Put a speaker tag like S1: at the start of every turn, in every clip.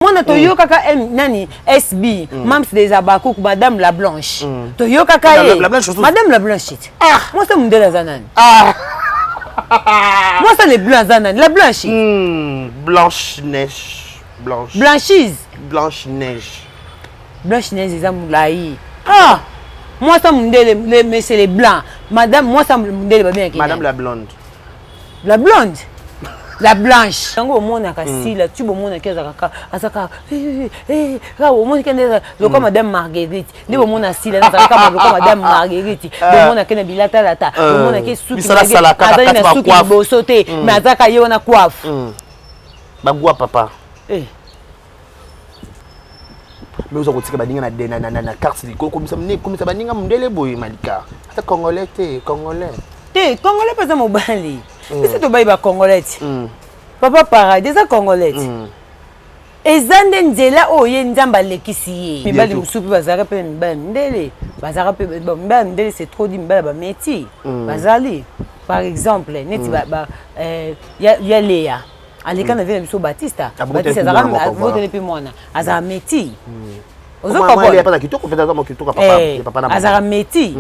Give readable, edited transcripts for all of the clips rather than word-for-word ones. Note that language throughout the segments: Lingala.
S1: Mona toyo kaka nani SB Mams des Abakouk Madame la Blanche toyo kaka Madame la Blanche moi c'est mon la zanani moi c'est les blancs zanani la Blanche
S2: Blanche Neige
S1: Blanchise
S2: Blanche Neige
S1: les amoulaï moi c'est mon mais c'est les blancs Madame moi c'est mon bien
S2: Madame la blonde
S1: la blanche yango mona kasila tu bomona kezaka azaka au mona kende loko Madame Marguerite ndi bomona sila azaka loko Madame Marguerite bomona kende bilata lata bomona ke suki azali na suki bosote mais azaka yona coiffe
S2: bagwa papa mais vous avez baninga na carte comme ça baninga mundele boy malika ça congolais congolais
S1: pas mon bali c'est to baïba congolais papa pareil des congolais ezande nzela oye nzamba lekisi ye mibali musupi bazaka pe mibali ndele bazaka pe mibali ndele c'est trop dit mibali ba métier bazali par exemple neti ya Léa aleka na vile biso Batista azaka vote depuis mwana azaka métier ozo
S2: papa
S1: azaka métier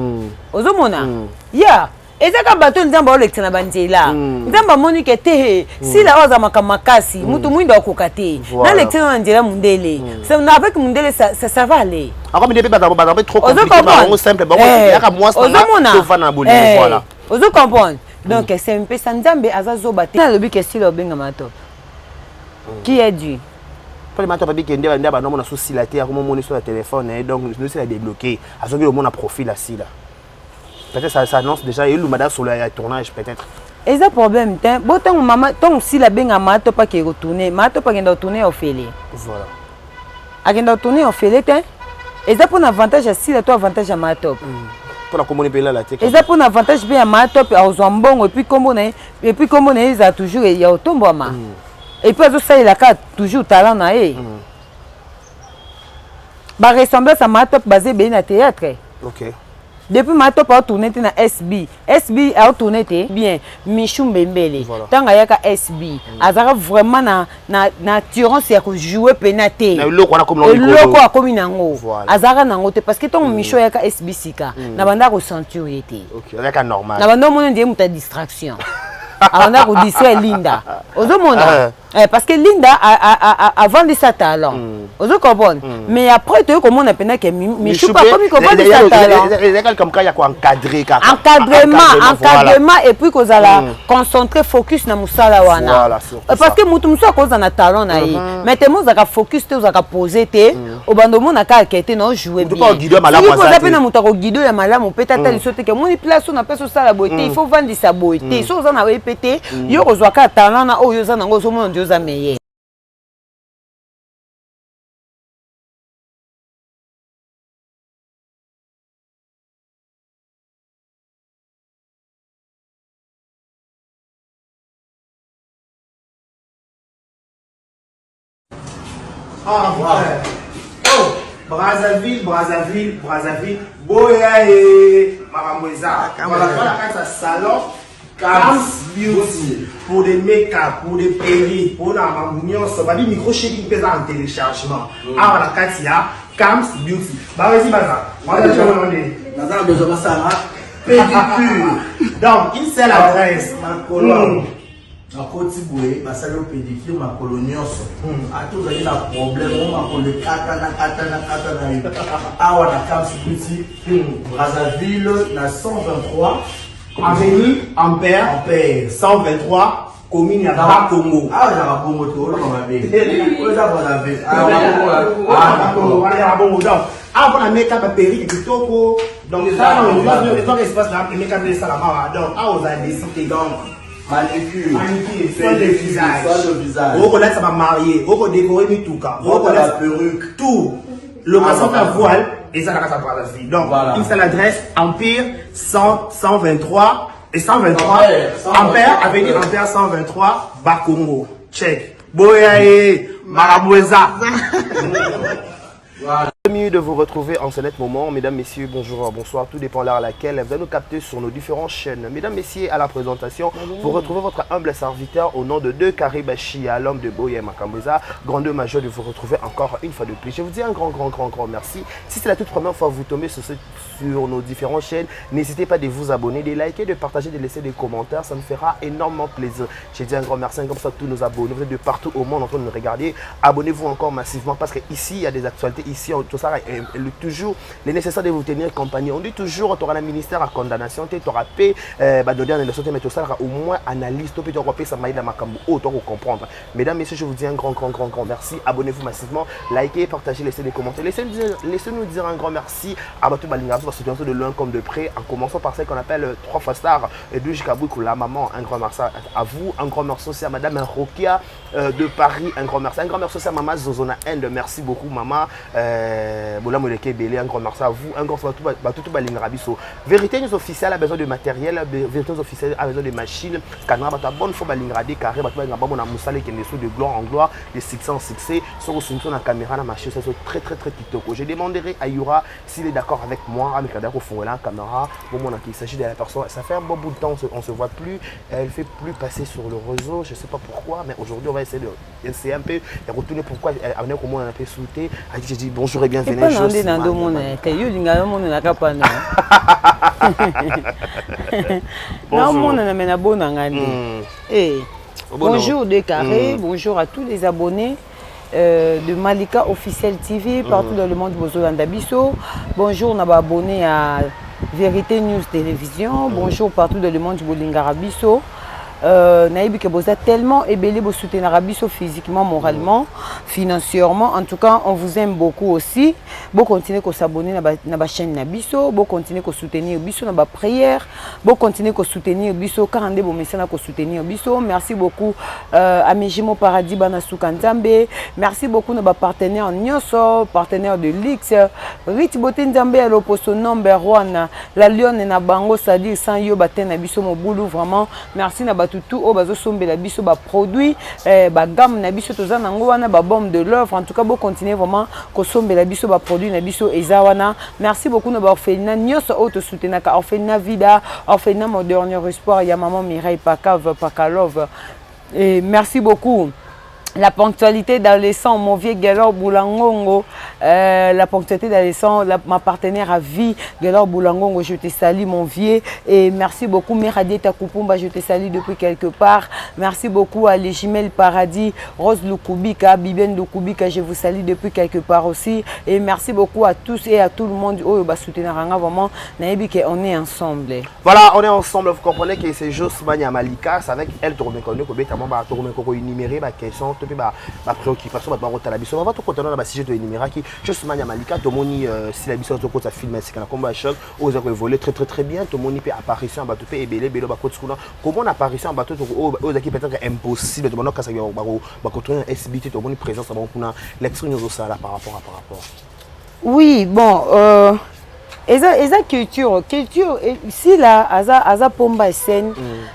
S1: ozo mona ya ezaka bato nzamba olekisa na banzela nzamba monike te sila oza makamasi mutu mwinda okokate na lekisa na nzela mundele na avec mundele ça va aller
S2: encore minde pe bazaba trop compliqué ba simple ba yaka moi na bolé voilà
S1: ozo comprendre donc c'est un peu ça nzambe azazoba te na lobi ke sila obenga mato qui est dû
S2: pour les matos papi qui ndeba ndeba non mona souci la terre comment monter sur le téléphone et donc nous c'est débloqué azoki le monde a profil là si là. Peut-être ça annonce déjà il y a eu sur le tournage peut-être.
S1: Et ça problème bon tant maman tant si la benga mato pas qui retourner mato pas qui doit tourner au félé.
S2: Voilà.
S1: A qui doit tourner au félé hein. Et ça pour un avantage si la toi avantage à mato.
S2: Pour la communiquer là la tête.
S1: Et ça pour un avantage bien à mato à Zambon et puis comme on est ça toujours il y a au tombeau ma. Et puis ça il a toujours talent na eh. Ba ressemblance à mato basé bien à théâtre.
S2: OK.
S1: Depuis ma top a tourné na SB a tourné bien Michou Mbembele tanga yaka SB azara vraiment na turance ya ko jouer penate
S2: loko
S1: a comme nango azara nango te parce que ton Michou yaka SB sika na banda ko sentir yete
S2: OK yaka normal
S1: na banda mon ndiye muta distraction avant ko distraire Linda ozo mona parce que Linda avant de sa talent ozo comprendre mais après tu comment on appelle que Michou pas comme comment sa talent
S2: comme quand il y a quoi encadré
S1: encadrement et puis qu'on a concentrer focus na musala wana parce que mutu muso cause na talent na yi mais te mo zaka focus te zaka poser te au bando mo na ka kete no jouer bien il faut zapper na muta ko guider ya malamu peut-être il saute que mon place on appelle ça la beauté il faut vendre sa beauté so za na répéter yo ko zwa ka talent na o yo za nango so mo ndio za meilleur.
S2: Brazzaville, Boya et Maramoueza. Voilà, dans salon, Cam's Beauty, pour des make-up, pour des perruques, pour la mamounion, ça va dire micro-shading pesant en téléchargement. Ah, voilà, Katia, Cam's Beauty. Bah, vas-y, Baza. On va te demander.
S3: Baza, besoin de ça,
S2: pédicure. Donc, une seule adresse.
S3: Ma colonne. Na koti boye basali au pédicure ma colonioso a tous avez un problème on ma ko le katana awa na Cam's Beauty Brazzaville na 123
S2: avenue Ampère 123 commune ya Bakongo
S3: ya Bakongo to lo mabe o za Brazzaville
S2: Bakongo ya Bakongo donc avant la make-up à Péri kitoko donc ça on va espace là make-up de Salama donc a aux a décidé donc
S3: manicure,
S2: soin de visage. On connaît ça va marier, on peut décorer mi tout cas, on connaît la perruque, tout. Location à voile et ça la casa pour la vie. Donc une seule adresse Empire 123 et 123 Ampère avenue Ampère 123 Bakongo. Check. Boya et Maraboueza. Voilà.
S4: Mieux de vous retrouver en ce net moment. Mesdames, messieurs, bonjour, bonsoir, tout dépend de l'heure à laquelle vous allez nous capter sur nos différentes chaînes. Mesdames, messieurs, à la présentation, vous retrouvez votre humble serviteur au nom de deux Karibachia, l'homme de Boye Makamboza, grandeur majeur de vous retrouver encore une fois de plus. Je vous dis un grand merci. Si c'est la toute première fois que vous tombez sur nos différentes chaînes, n'hésitez pas de vous abonner, de liker, de partager, de laisser des commentaires, ça nous fera énormément plaisir. Je dis un grand merci, comme ça tous nos abonnés, vous êtes de partout au monde en train de nous regarder. Abonnez-vous encore massivement parce qu'ici, il y a des actualités, ici, tout ça toujours les nécessaires de vous tenir compagnie. On dit toujours tu auras un ministère à condamnation, tu auras paix, donner une leçon, mais tout ça au moins analyse, tu auras paix, ça m'a aidé à ma cambo, autant comprendre. Mesdames, messieurs, je vous dis un grand merci. Abonnez-vous massivement, likez, partagez, laissez des commentaires. Laissez-nous dire un grand merci à Batou Balinga pour soutenir de loin comme de près, en commençant par celle qu'on appelle 3 fois star et de Jikaboukou, la maman. Un grand merci à vous, un grand merci aussi à Madame Rokia de Paris, un grand merci aussi à Maman Zozona End, merci beaucoup maman. Un grand merci à vous, un grand merci. Vérité nous officielle a besoin de matériel, vérité nous officielle a besoin de machines. Canara bata bonne fois balingradi carré bata nga bon musale qui est de gloire en gloire, de succès en succès. Sur la caméra la machine c'est très TikTok. Je demanderai à Yura s'il est d'accord avec moi avec la caméra. Bon mon il s'agit de la personne, ça fait un bon bout de temps on se voit plus, elle fait plus passer sur le réseau, je sais pas pourquoi, mais aujourd'hui on va essayer de un peu et retourner pourquoi elle comment on a fait sauter. J'ai dit bonjour et bienvenue.
S1: Bonjour de Carré, bonjour à tous les abonnés de Malika Officiel TV partout dans le monde. Bonjour, on a abonné à Vérité News Télévision. Bonjour partout dans le monde du Bolingarabiso. Naïbi que vous êtes tellement ébélé pour soutenir Rabiso physiquement, moralement, financièrement. En tout cas, on vous aime beaucoup aussi. Vous continuez à s'abonner à la chaîne Nabiso, vous continuez à soutenir Biso dans la prière, vous continuez à soutenir Biso, 42 bon message à soutenir Biso. Merci beaucoup à Mejimo Paradis Banasuka Nzambe. Merci beaucoup à nos partenaires Nyoso, partenaires de Lix, Rich Boté Nzambe à l'opposition number 1, la Lyon et Nabango, c'est-à-dire sans yo baten Nabiso Moboulou, vraiment. Merci na tout au bazo sombe la biso ba produit ba gamme na biso toza nango wana ba bombe de l'œuvre. En tout cas, vous continuez vraiment ko sombe la biso ba produit na biso ezawana. Merci beaucoup na ba orphelinat nyos auto soutenaka orphelinat vida, orphelinat mon dernier espoir, ya maman Mireille Pakav Pakalov. Et merci beaucoup. La ponctualité dans les sangs, mon vieux Gelor Boulangongo, la ponctualité dans les sangs, ma partenaire à vie, Gelor Boulangongo, je te salue mon vieux, et merci beaucoup, Meradieta Kupumba, je te salue depuis quelque part, merci beaucoup à Légimel Paradis, Rose Lukubika, Bibiane Lukubika, je vous salue depuis quelque part aussi, et merci beaucoup à tous et à tout le monde, oh, bah, soutenir vraiment, on est ensemble.
S4: Voilà, on est ensemble, vous comprenez que c'est Josmania Malika, c'est avec elle, tu remets connu, que bêtement, tu remets connu, énuméré, ma question, ma préoccupation, ma route à la biso. On va tout continuer dans la sujet de l'énuméra qui, Josmania Malika, tout le monde, si la biso, tout ça filme, c'est qu'un combat à choc, aux heures volé très bien, tout le monde peut apparition en bateau, et belé, comment apparition en bateau, aux équipes peut-être impossible, tout le monde, quand ça va continuer un SBT, tout le monde présent, ça va pour l'extrait nous ça là par rapport.
S1: Oui, bon, eza culture ici là aza pomba scène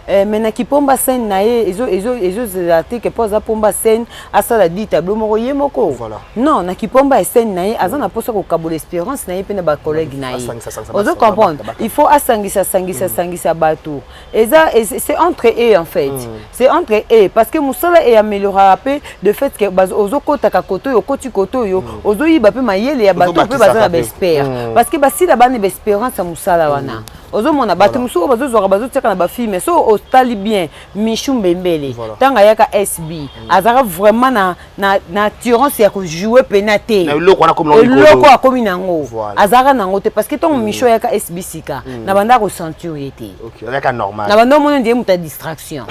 S1: mais na ki pomba scène na ye ezo zate que poza pomba scène asa la dit tableau moko ye moko
S4: voilà
S1: non na ki pomba scène na ye aza na posa ko kabola espérance na ye pe na ba collègue na ye ozo comprendre il faut sangisa bato eza c'est entre eux en fait c'est entre eux parce que musala et améliorera peu de fait que ozo kota ka koto yo koti koto yo ozo yiba pe mayele ya bato pe baza na espère parce que basi la bane espérance à musala wana ozo mona bato musu bazo zora bazo tsaka na ba fille mais so au tali bien Michou Mbembele tanga yaka SB azara vraiment na turance ya ko jouer penate
S4: loko
S1: a komi nango azara nango te parce que ton Michou yaka SB sika na banda ko sentir été
S4: OK yaka normal
S1: na banda mona ndiye muta distraction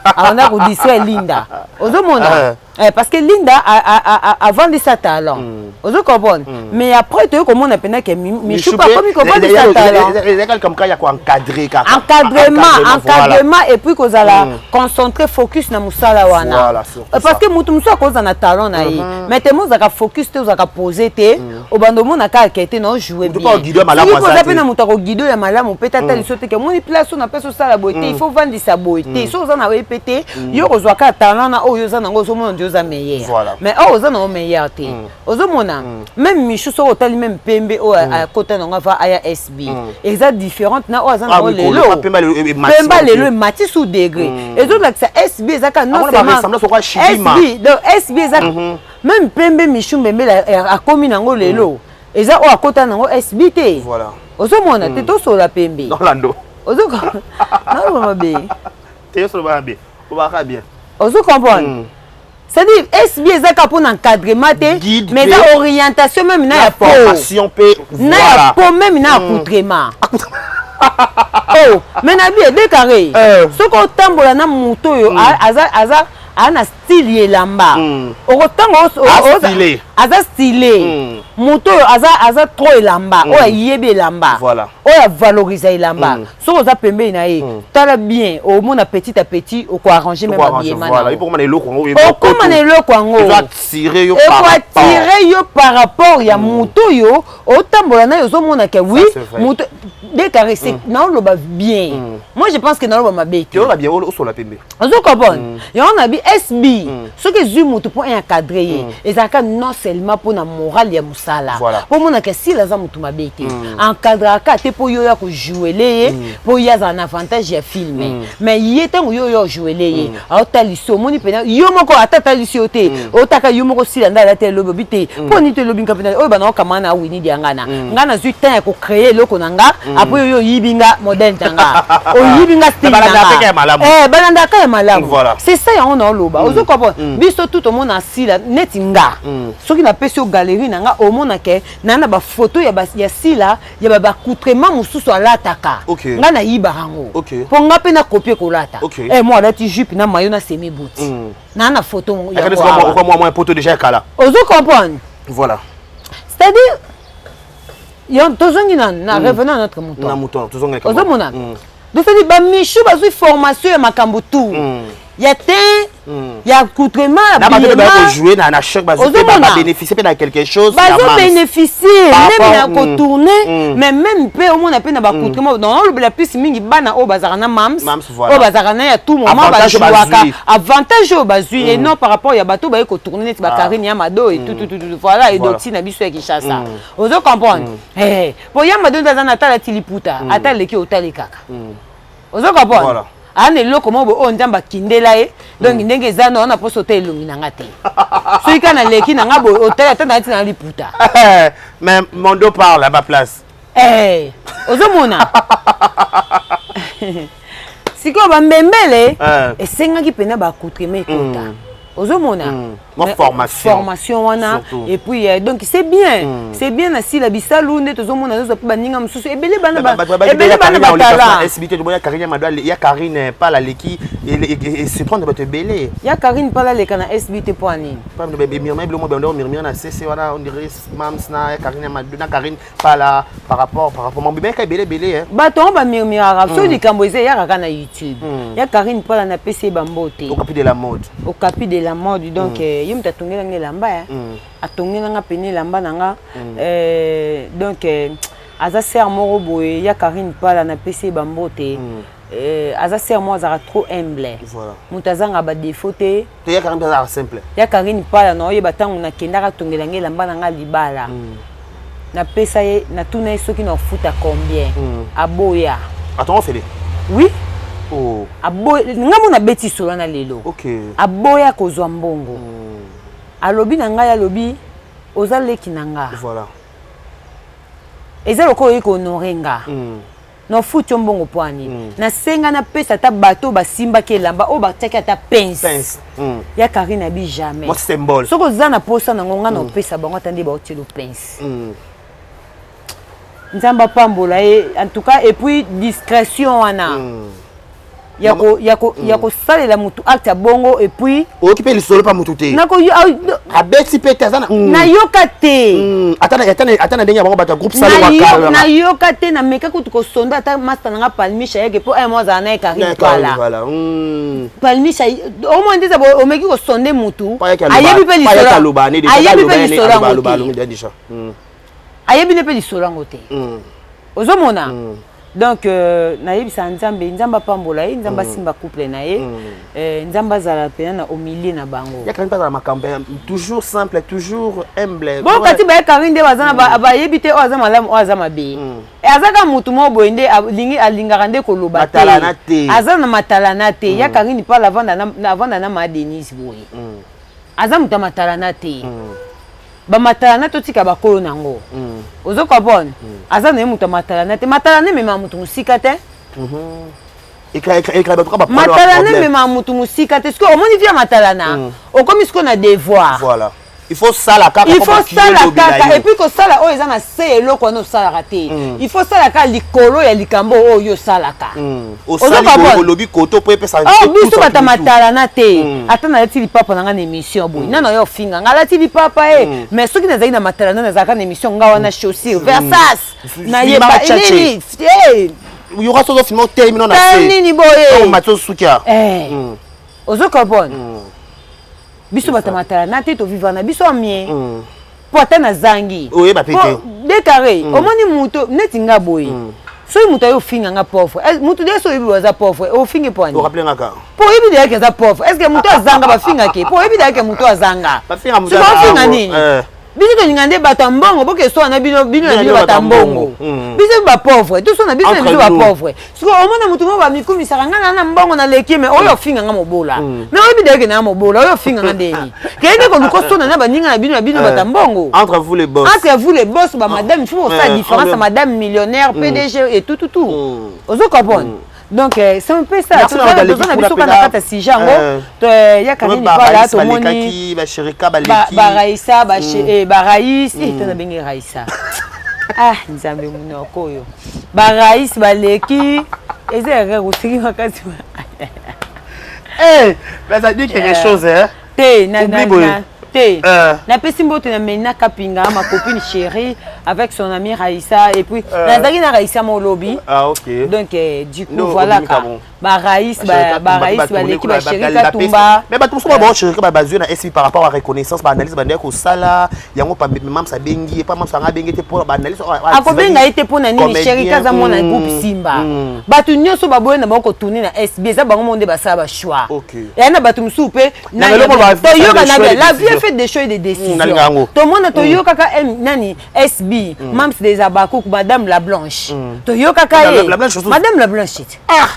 S1: avant ko distraire Linda ozo mona parce que Linda a vendu sa talent. Vous comprenez? Mais après, tu comment on appelle que Michou pas comme il comprend sa talent.
S4: Il y a comme il y a quoi encadré.
S1: Encadrement et puis qu'on a concentrer focus na musala wana. Parce que mutu musu cause na talent na yi. Mais te musu ka focus te ka poser te. Au bandomo na ka kete na jouer bien.
S4: Tu peux guider malamu ça.
S1: Il faut na mutu ko guider ya malamu peut-être il saute que mon place on appelle ça la beauté. Il faut vendre sa beauté. So za na répéter yo kozwa ka talent na o yo za na ngo so mon Dieu oza meilleur.
S4: Voilà.
S1: Mais oza na meilleur te. Ozo mona même Michou so otali même Pembe o à côté na va aya SB. Exact différente na oza na lelo.
S4: Pemba
S1: lelo mati sous degré. Et donc là ça SB ezaka non seulement SB donc SB ezaka même Pembe Michou Mbembe a commis nango lelo. Eza o à côté nango SB te.
S4: Voilà.
S1: Ozo mona te to so la Pembe.
S4: Non lando.
S1: Ozo non ba be.
S4: Te so ba be. O ba ka bien.
S1: Ozo comprendre. C'est-à-dire SB ezaka pour encadrement te mais la orientation même na ya
S4: formation pe
S1: na ya po même na accoutrement. Oh, mais na bien décarré. Ce qu'on tambola na moto yo aza ana style yelamba. Okotango aza stylé. Moto aza trop elamba. O yebi elamba.
S4: Voilà.
S1: O ya valoriser elamba. So oza pembe na ye. Tala bien au monde petit à petit o ko arranger même bien mana.
S4: Voilà, il faut que eloko ngo.
S1: Comment na eloko ngo.
S4: Tu attirer yo
S1: par rapport ya moto yo o tambola na yo zo mona ke oui moto décarré c'est na lo ba bien. Moi je pense que na lo ba mabe.
S4: Tu la bien o so la pembe.
S1: Ozo comprendre. Yo on a bi SB. Ce que zu moto pour encadrer et ça non seulement pour na moral ya musala. Pour mon que si la za moto mabe te. Encadrer ka te pour yo ya ko jouer les pour ya za un avantage ya filmer. Mais yeta yo jouer les. A taliso moni pena yo moko atata liso te. O taka yo moko si la te lobi te. Pour ni te lobi kapena o ba na kamana wini di ngana. Ngana zu temps ya ko créer loko nanga après yo yibinga modèle tanga. O yibinga style tanga. Balanda ka malamu. C'est ça on a loba. Ozo comprendre. Biso tout au monde asila netinga. Ce qui na pesi au galerie nanga au monde ke nana ba photo ya sila ya ba accoutrement mususu alataka. Ngana yiba rango. Pour nga pe na copier kolata. Eh moi là ti jupe na maillot na semi boot. Nana photo ya
S4: moi photo déjà kala.
S1: Ozo comprendre.
S4: Voilà.
S1: C'est-à-dire yon tozongi na revenant à notre mouton.
S4: Na mouton, tozongi
S1: ka. Ozo mona. Donc c'est ba Michou ba formation ya makambo tout. Ya te ya accoutrement
S4: ba jouer na choc ba bénéficier de quelque chose
S1: ba bénéficier même na ko tourner mais même peu au monde a pe na ba accoutrement non le plus mingi bana o bazara na mams o bazara na ya tout moment ba jouaka avantage o bazui et non par rapport ya bateau ba ko tourner ba carine ya mado et tout voilà et doxine na biso ya Kinshasa ozo comprendre pour ya mado dans na tala tiliputa ata leki otali kaka ozo comprendre voilà ane loko mo bo ndamba kindela e donc ndenge zano na poso te elongi nanga te so kana leki nanga bo hotel atana tina liputa
S4: mais Mondo parle à ma place
S1: ozo mona siko ba mbembele esenga ki pena ba accoutrement kota ozo mona formation wana et puis donc c'est bien assis la bisalu nde tozo mona zo pa ninga mususu ebele bana batala
S4: SBT de boya Karine Madoual ya Karine pas la leki et se prendre ba te belé
S1: ya Karine pas la leka na SBT pour ani
S4: pas de bébé mirma blo mo mirma na CC wana on dirait mams na Karine Madoual na Karine pas là par rapport mon bébé ka belé
S1: ba to ba mirma arabe so likambo eze ya kaka na YouTube ya Karine pas la na PC bambote
S4: au capi de la mode
S1: donc yum ta tongela ngelamba atongela nga pene lamba nanga donc aza ser moko boye ya Karine pala na PC bambote aza ser mo azara trop humble
S4: voilà
S1: mutazanga ba défaut te
S4: ya Karine azara simple
S1: ya Karine pala no yeba tangu na kendaka tongela ngelamba nanga libala na pesa ye na tuna soki na futa combien aboya
S4: attends fait
S1: oui aboya ngamu na beti solo na lelo aboya kozwa mbongo alobi na ngai alobi oza leki na nga
S4: voilà
S1: eza loko yiko norenga no futi mbongo poani na senga na pesa ta bato basimba ke lamba o bataki ata pince ya Karine abi jamais
S4: moi symbole
S1: soko za na posa na ngonga na pesa bango tande ba otelo pince nzamba pambola en tout cas et puis discrétion wana yako salela mutu acte bongo et puis
S4: occuper le solo pas mutu te
S1: nako
S4: abeti pete sana
S1: na yoka te
S4: atana ndenge bango bata groupe salo wakala
S1: na yoka te na meka kutu ko sonda ata master nga palmisha yeke po moi za na Karine pala
S4: voilà
S1: palmisha au moins ndeza o meki ko sonde mutu
S4: ayebi pe lisolo
S1: ayebi pe lisolo ayebi ne pe lisolo ngote ozomona Donc nayebisa nzambe pambola ye nzambe simba couple na ye nzambe azala pena na au milieu na bango
S4: ya quand pas ma campagne toujours simple toujours humble
S1: bon kati ba karinde bazana ba yebite o azama malamu o azama be azaka mutu mo boende alingaka nde koloba te azana matalana te ya karinde pa lavanda na ma Denise boye azamu ta matalana te ba matalana to tika bakolo nango ozo comprendre azana mutu matalana te matalana mema mutu musika te matalana mema mutu musika te parce que au moni via matalana o comme ce qu'on a devoir
S4: voilà il faut ça la kaka
S1: et puis que ça là oh ezana se eloko no sala raté il faut ça la ka likolo ya likambo oh yo sala ka
S4: o sala ko lobi koto po epesa
S1: oh biso bata matalana te atana lati papa na ngana émission boy nana yo finga ngala ti papa mais soki nazali na matalana na zaka na émission ngawa na chaussure versas na yeba nini
S4: il y aura ce film terminé na se
S1: nini boye
S4: o matso sukia
S1: ozo comprendre biso bata matalana te to vivre na biso mien pota na zangi
S4: oye ba pete
S1: décarré omoni muto netinga boye so muto yo finga nga pauvre muto de so yibi waza pauvre o fingi poni
S4: o rappeler ngaka
S1: po yibi de ke za pauvre est-ce que muto azanga ba finga ke po yibi de ke muto azanga
S4: ba finga muto
S1: azanga nini biso to ngande batambongo boke so na bino na batambongo biso ba pauvre tout so na biso ba pauvre so omona mutu mo ba mikumi saranga na mbongo na leki mais oyo finga nga mobola mais oyo bideke na mobola oyo finga nga ndeni kende ko luko so na baninga na bino batambongo
S4: entre vous les boss
S1: ba madame il faut faire différence madame millionnaire PDG et tout ozo comprendre donc c'est un peu ça
S4: besoin
S1: na biso kana kata si jango to ya kanini pala to moni
S4: ba shirika ba leki
S1: ba Raissa ba Raïs tena bengi Raissa nzambe munoko yo ba Raïs ba leki ezere rusiki makasi
S4: mais ça dit quelque chose
S1: na pesi mbote na mena kapinga ma copine chérie avec son amie Raïssa et puis nazaki na Raïssa mon lobby donc du coup voilà ba Raïs ba leki ba chérie Katumba
S4: mais ba tout ça ba chérie ba bazue na SB par rapport à reconnaissance ba analyse ba ndeko ko sala yango pa même sa bengi pa même sa nga bengi te pour ba analyse
S1: ako benga ite pour na nini chérie kaza mona groupe Simba batu nyonso ba boye na ba ko tourner na SB za bango monde ba sa ba choix et na batu msupe na la vie fait des choix et des décisions tout le monde to yo kaka nani SB mams des abakou madame la blanche to yo kaka madame la blanche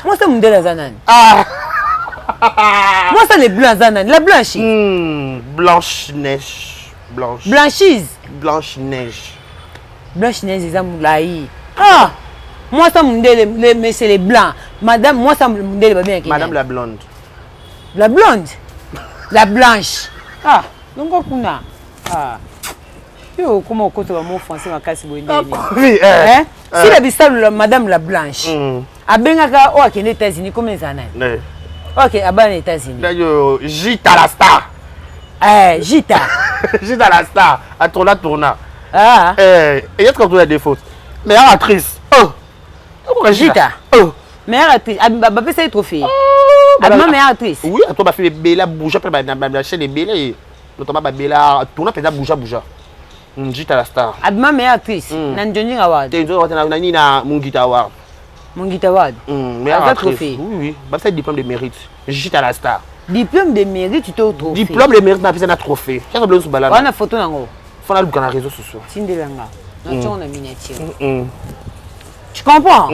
S1: moi c'est monde la zanane moi c'est les blancs zanane la blanche
S4: blanchise
S1: les amoulaï moi ça monde mais c'est les blancs madame moi ça monde ba bien
S4: madame la blonde
S1: la blanche donc kuna yo comment on va français makasi boyende si la bisalo madame la blanche abengaka o akende États-Unis comme ezana OK abana États-Unis
S4: yo Gita la star
S1: Gita
S4: la star à tourna et est-ce qu'on a des fautes meilleure actrice
S1: Gita meilleure actrice ba pesa trophée meilleure actrice
S4: oui à toi ba fait bela bouger après ba chaîne bela notamment Babela tourna pesa bouja Gita la star
S1: abima meilleure actrice na Njoni Award
S4: na ni na Mungita Award
S1: meilleure actrice
S4: oui ba fait diplôme de mérite Gita la star
S1: diplôme de mérite tu te trophée
S4: diplôme de mérite na pesa na trophée qu'est-ce que vous balana
S1: on a photo nango
S4: faut na luka na réseaux sociaux
S1: tindelanga na tona miniature tu comprends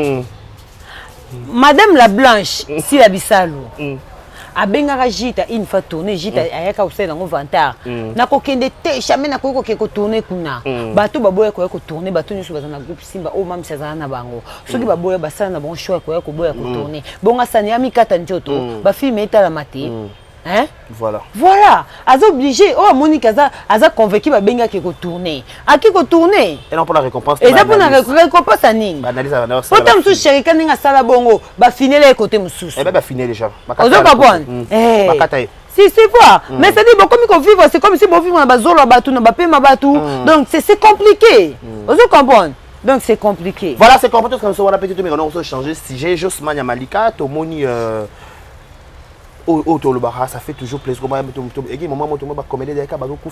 S1: madame la blanche si la bisalo abengaka Gita une fois tourner Gita ayaka usena ngo vantar nako kende te jamais nako ko tourner kuna bato baboya ko tourner bato nyusu bazana groupe Simba o mam sazana na bango soki baboya basana na bon choix ko boya ko tourner bonga sani amikata njoto ba film etala mate voilà aza obligé oh Monique aza convaincu ba benga ke ko tourner aki ko tourner
S4: et non pour la récompense
S1: et ça pour la récompense nini autant sous chéri kaninga sala bongo ba finele côté mususu
S4: ba finele déjà
S1: ozo comprendre si c'est quoi mais c'est dit bon comme qu'on vivre c'est comme si bon vivre na bazolo batu na ba pema batu donc c'est compliqué ozo comprendre donc c'est compliqué
S4: voilà c'est compliqué comme ça on a peut-être mais on a changer sujet Josmania Malika to moni ça fait toujours plaisir. Et moment où tu vas commander des cas, après tu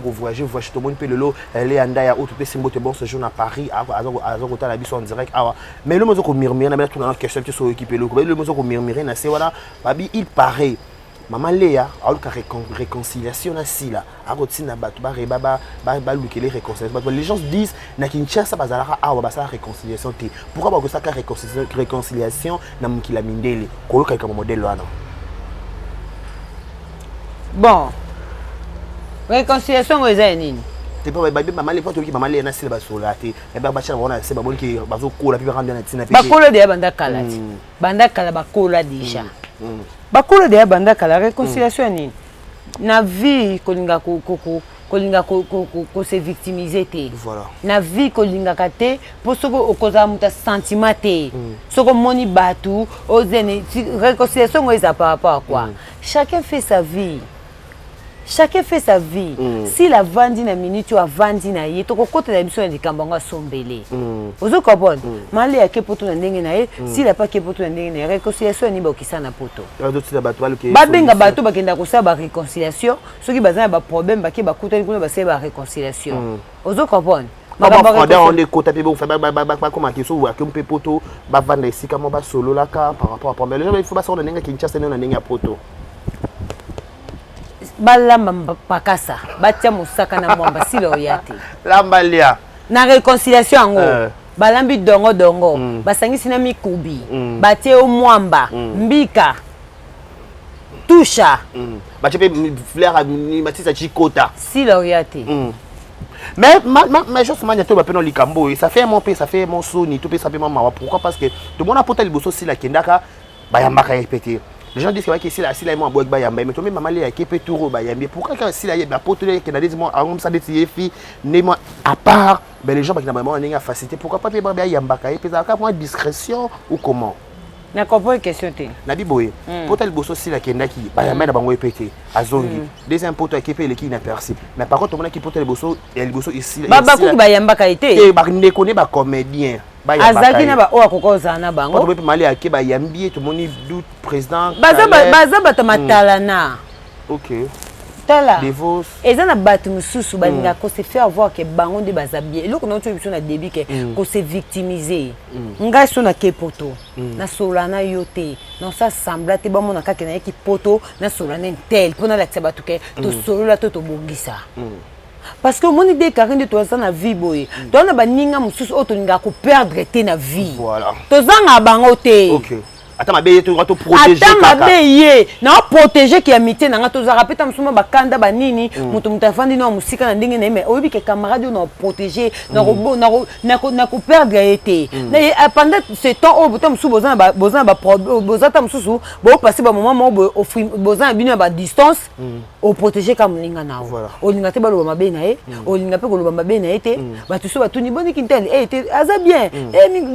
S4: voyager, tout le monde peut le lot, elle est en Daya, ou tu peux s'imboter bon ce jour à Paris, à la bison en direct. Mais le monsieur qui murmure, on a tout dans la question, tu es équipé. Le monsieur qui murmure, il paraît. Maman Léa, a une réconciliation aussi là. Les gens disent na Kinshasa bazalaka awa basala réconciliation te. Pourquoi ba ça réconciliation na mukila mindele? Ko ka comme modèle là.
S1: Bon. Réconciliation eza nini?
S4: C'est pas maman Léa qui maman Léa na sila basola te. Et ba bacha bona c'est ba ki bazo kola puis rendre na tina pe.
S1: Bakolo de banda kala ti. Banda kala bakola déjà. Bakolo de banda kala réconciliation nini? Na vie kolinga ko se victimiser te.
S4: Voilà.
S1: Na vie kolinga kate pour ce que okoza muta sentiment te. Soko moni batu ozene réconciliation ngoza par rapport à quoi? Chacun fait sa vie. Chacun fait sa vie. Si la vandi na minute ou a vandi na ye, to ko kote na biso na dikambanga sombele. Ozo comprendre? Mali ya ke poto na ndenge na ye, si la pas ke poto na ndenge na réconciliation ni ba okisa na poto. Ba benga bato bakenda ko sa ba réconciliation, soki bazana ba problème ba ke ba kuta kuna ba se ba réconciliation. Ozo comprendre?
S4: On est côté pe bon faire ba comment que so wa ke mpe poto ba vanda ici comment ba solo la ka par rapport à problème. Il faut pas ça on ndenge Kinshasa na ndenge ya poto.
S1: Balamba pakasa batia musaka na mwamba silo yate
S4: lambalia
S1: na réconciliation ango balambi dongo basangisi na mikubi batie o mwamba mbika tusha
S4: batie pe fleur ni matisa chikota
S1: silo yate
S4: mais justement il y a tout ba peno likambo ça fait mon pays ça fait mon soni tout pays ça fait maman pourquoi parce que tout le monde a porté le bosso si la kendaka bayambaka répéter. Les gens disent que si la est moins boire bayamba mais toi même maman les qui peut tout bayamba pourquoi quand si la est porte les qui dit moi ça des filles né moi à part ben les gens qui normalement on a facilité pourquoi pas bayamba ka peut avoir moins discrétion ou comment
S1: na comprendre question te
S4: na biboye porte le bosso si la kenda qui bayamba na bango pété azongi deuxième porte qui peut les qui inaperçu mais par contre on a qui porte le bosso et le bosso ici
S1: baba ku bayamba ka été
S4: et ba ne connaît pas comédien
S1: azaki na ba o akokoza na bango
S4: on peut parler à Keba Yambi tout le monde doute président
S1: baza bata matalana
S4: OK
S1: tala
S4: divorce
S1: eza na batu mususu balinga ko se faire voir que bango de bazabie eloko na to biso na début que ko se victimiser ngai so na ke poto na solana yote na ça sembla te ba mona ka ke na ki poto na solana tel pona la tsaba to ke to solola to bongisa. Parce que mon idée carré de toi ça na vie boy. Toi na baninga mususu otolinga ko perdre te na vie.
S4: Voilà.
S1: Tozanga bango te.
S4: OK. Attends ma beye to protéger
S1: kaka. Attends ma beye na protéger ki amitié na ngato za rapeta musuma bakanda banini mutu mutafandi na musika na ndenge na mais oyebi ke camarade na protéger na ko perdre été. Na pendant ce temps au botam musu bozana ba bozata mususu bo passer ba moment mo bozana bino ba distance au protéger comme linga na. O linga te ba lo mabe na e, o linga pe ko lo mabe na ete, ba tuso ba tuni boni kintel te aza bien.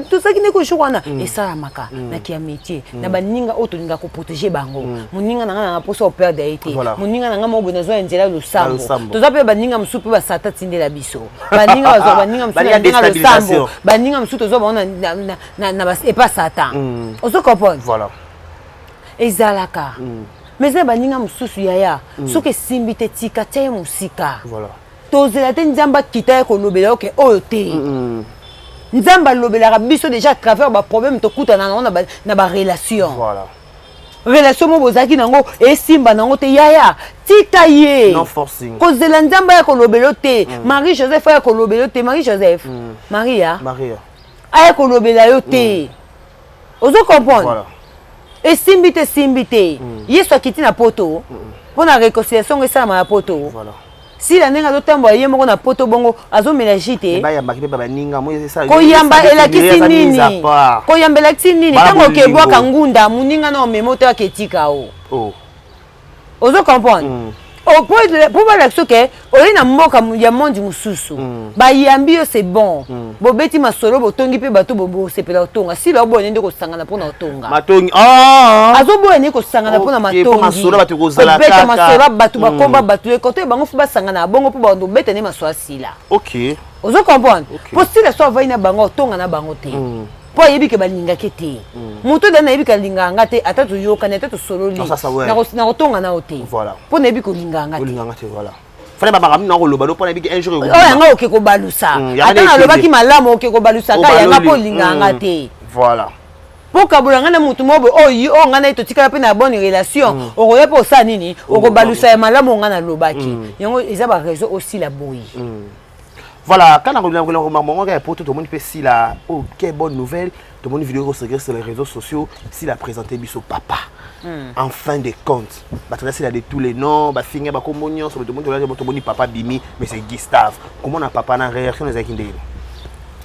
S1: Tout ça qui ne ko chouana et ça maka na ki amitié. Na baninga otolinga ko protéger bango moninga na poso au perdre été moninga na mo besoin nzela lo sambo toza pe baninga musupu ba sata tindela biso baninga bazo baninga musupu na lo sambo baninga musupu tozo ba na ba et pas satan ozo comprendre
S4: voilà
S1: ezalaka mais na baninga mususu yaya soki simbite tika te musika
S4: voilà
S1: tozela te nzamba kita ko lobela ke oyo te Nzamba lobelaka biso déjà à travers ba problème to kuta na ba relation.
S4: Voilà.
S1: Relation mo bozaki nango et simba nango te yaya tika ye.
S4: Non forcing.
S1: Ko zela nzamba ya ko lobelo te. Marie Joseph ya ko lobelo te Marie Joseph. Maria. Aya ko lobela yo te. Ozo comprendre. Voilà. Et simbite. Yeso akiti na poto. Pour la réconciliation et ça na poto. Voilà. Si la nenga dotambo ye moko na poto bongo azo mélanger
S4: ba yamba kipe baba ninga mo ça
S1: ko yamba elakisi nini ko yamba elakisi nini tango ke bwa kangunda muninga na memoto aketika o ozo comprendre au point pour ba l'action que oli na mboka ya monde mususu ba yambi yo c'est bon bo beti masolo bo tongi pe bato bo sepela otonga si la bo nende ko sangana pona otonga
S4: matongi
S1: azo bo ene ko sangana pona matongi
S4: masolo bato ko zala kaka
S1: beta masolo bato ba komba bato e kote bango fu ba sangana bongo po ba ndo beta ne maswa sila
S4: OK
S1: ozo comprendre pour si la so va ina bango otonga na bango te po yebi ke balingaki te moto dana yebi ka linganga te ata to yokana ata to sololi na kotonga na ote
S4: voilà
S1: po na yebi ko linganga
S4: te voilà fallait ba ngam na ko loba do po na yebi un jour
S1: oh yanga oke ko balusa ata na loba ki malamu oke ko balusa ka yanga po linganga te
S4: voilà
S1: po kabulanga na mutu mobo oyi o ngana to tikala pe na bonne relation o koya po sa nini o ko balusa ya malamu ngana lobaki yango eza ba raison aussi la boyi.
S4: Voilà, quand on a remarqué pour tout le monde peut si la oh quelle bonne nouvelle, tout le monde vidéo sur les réseaux sociaux s'il a présenté biso papa. En fin de compte, bah il a de tous les noms, bah finir bah comme on sur le monde papa Bimi, mais c'est Gustave. Comment on a papa na réaction les akindé?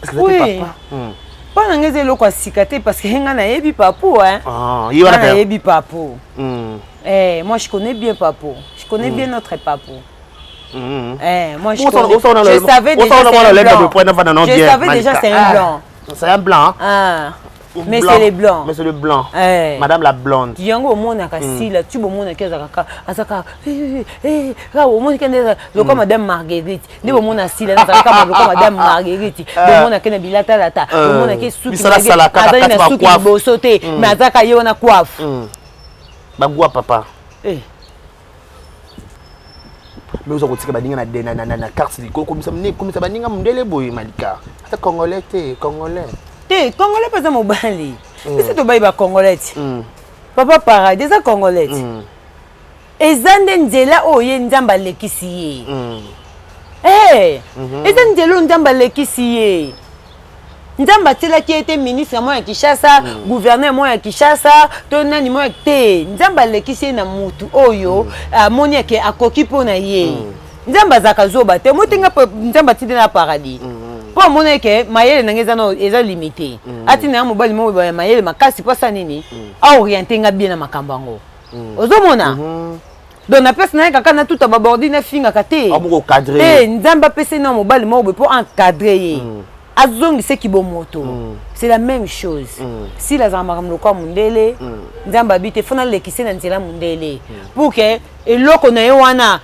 S4: Est-ce que c'est papa?
S1: Pas n'engagez le quoi cicaté parce que henga na yebi papo hein.
S4: Ah, il va
S1: na yebi papo. Moi je connais bien papo. Je connais bien notre papo. Moi je savais déjà c'est un blanc.
S4: C'est un blanc.
S1: Mais c'est les blancs.
S4: Mais c'est le blanc. Madame la blonde.
S1: Yango mona kasila, tu mona kezaka azaka ra o mona kende loko madame Marguerite. Ndi mona sila azaka loko madame Marguerite. Mona kende bilata lata. Mona ke suki. Azali na suki bosote, mais azaka yona coiffe.
S4: Bagua papa. Mais vous avez dit que na carte comme ça baninga mundele boy malika ata congolais congolais
S1: pas za mobali c'est to bayiba congolais papa para déjà congolais ezande nzela oye nzamba lekisi ye ezande nzela nzamba lekisi ye nzamba tela qui était ministre moi ya Kinshasa gouverneur moi ya Kinshasa to nani moi te nzamba lekisi na mutu oyo amoni ke akoki pona ye nzamba zakazoba te motinga nzamba tide na paradis po mona ke mayele nangeza no eza limité atina ya mobali mo ba mayele makasi posa nini a orienter nga bien na makambango ozomona donc na pesa na kaka na tout aborder na finga kate
S4: amuko cadrer
S1: nzamba pesa na mobali mo pour encadrer ye azongi seki bomoto c'est la même chose si la zamba mloko mundele nzamba bite fona lekise na nzela mundele pour que eloko na yo wana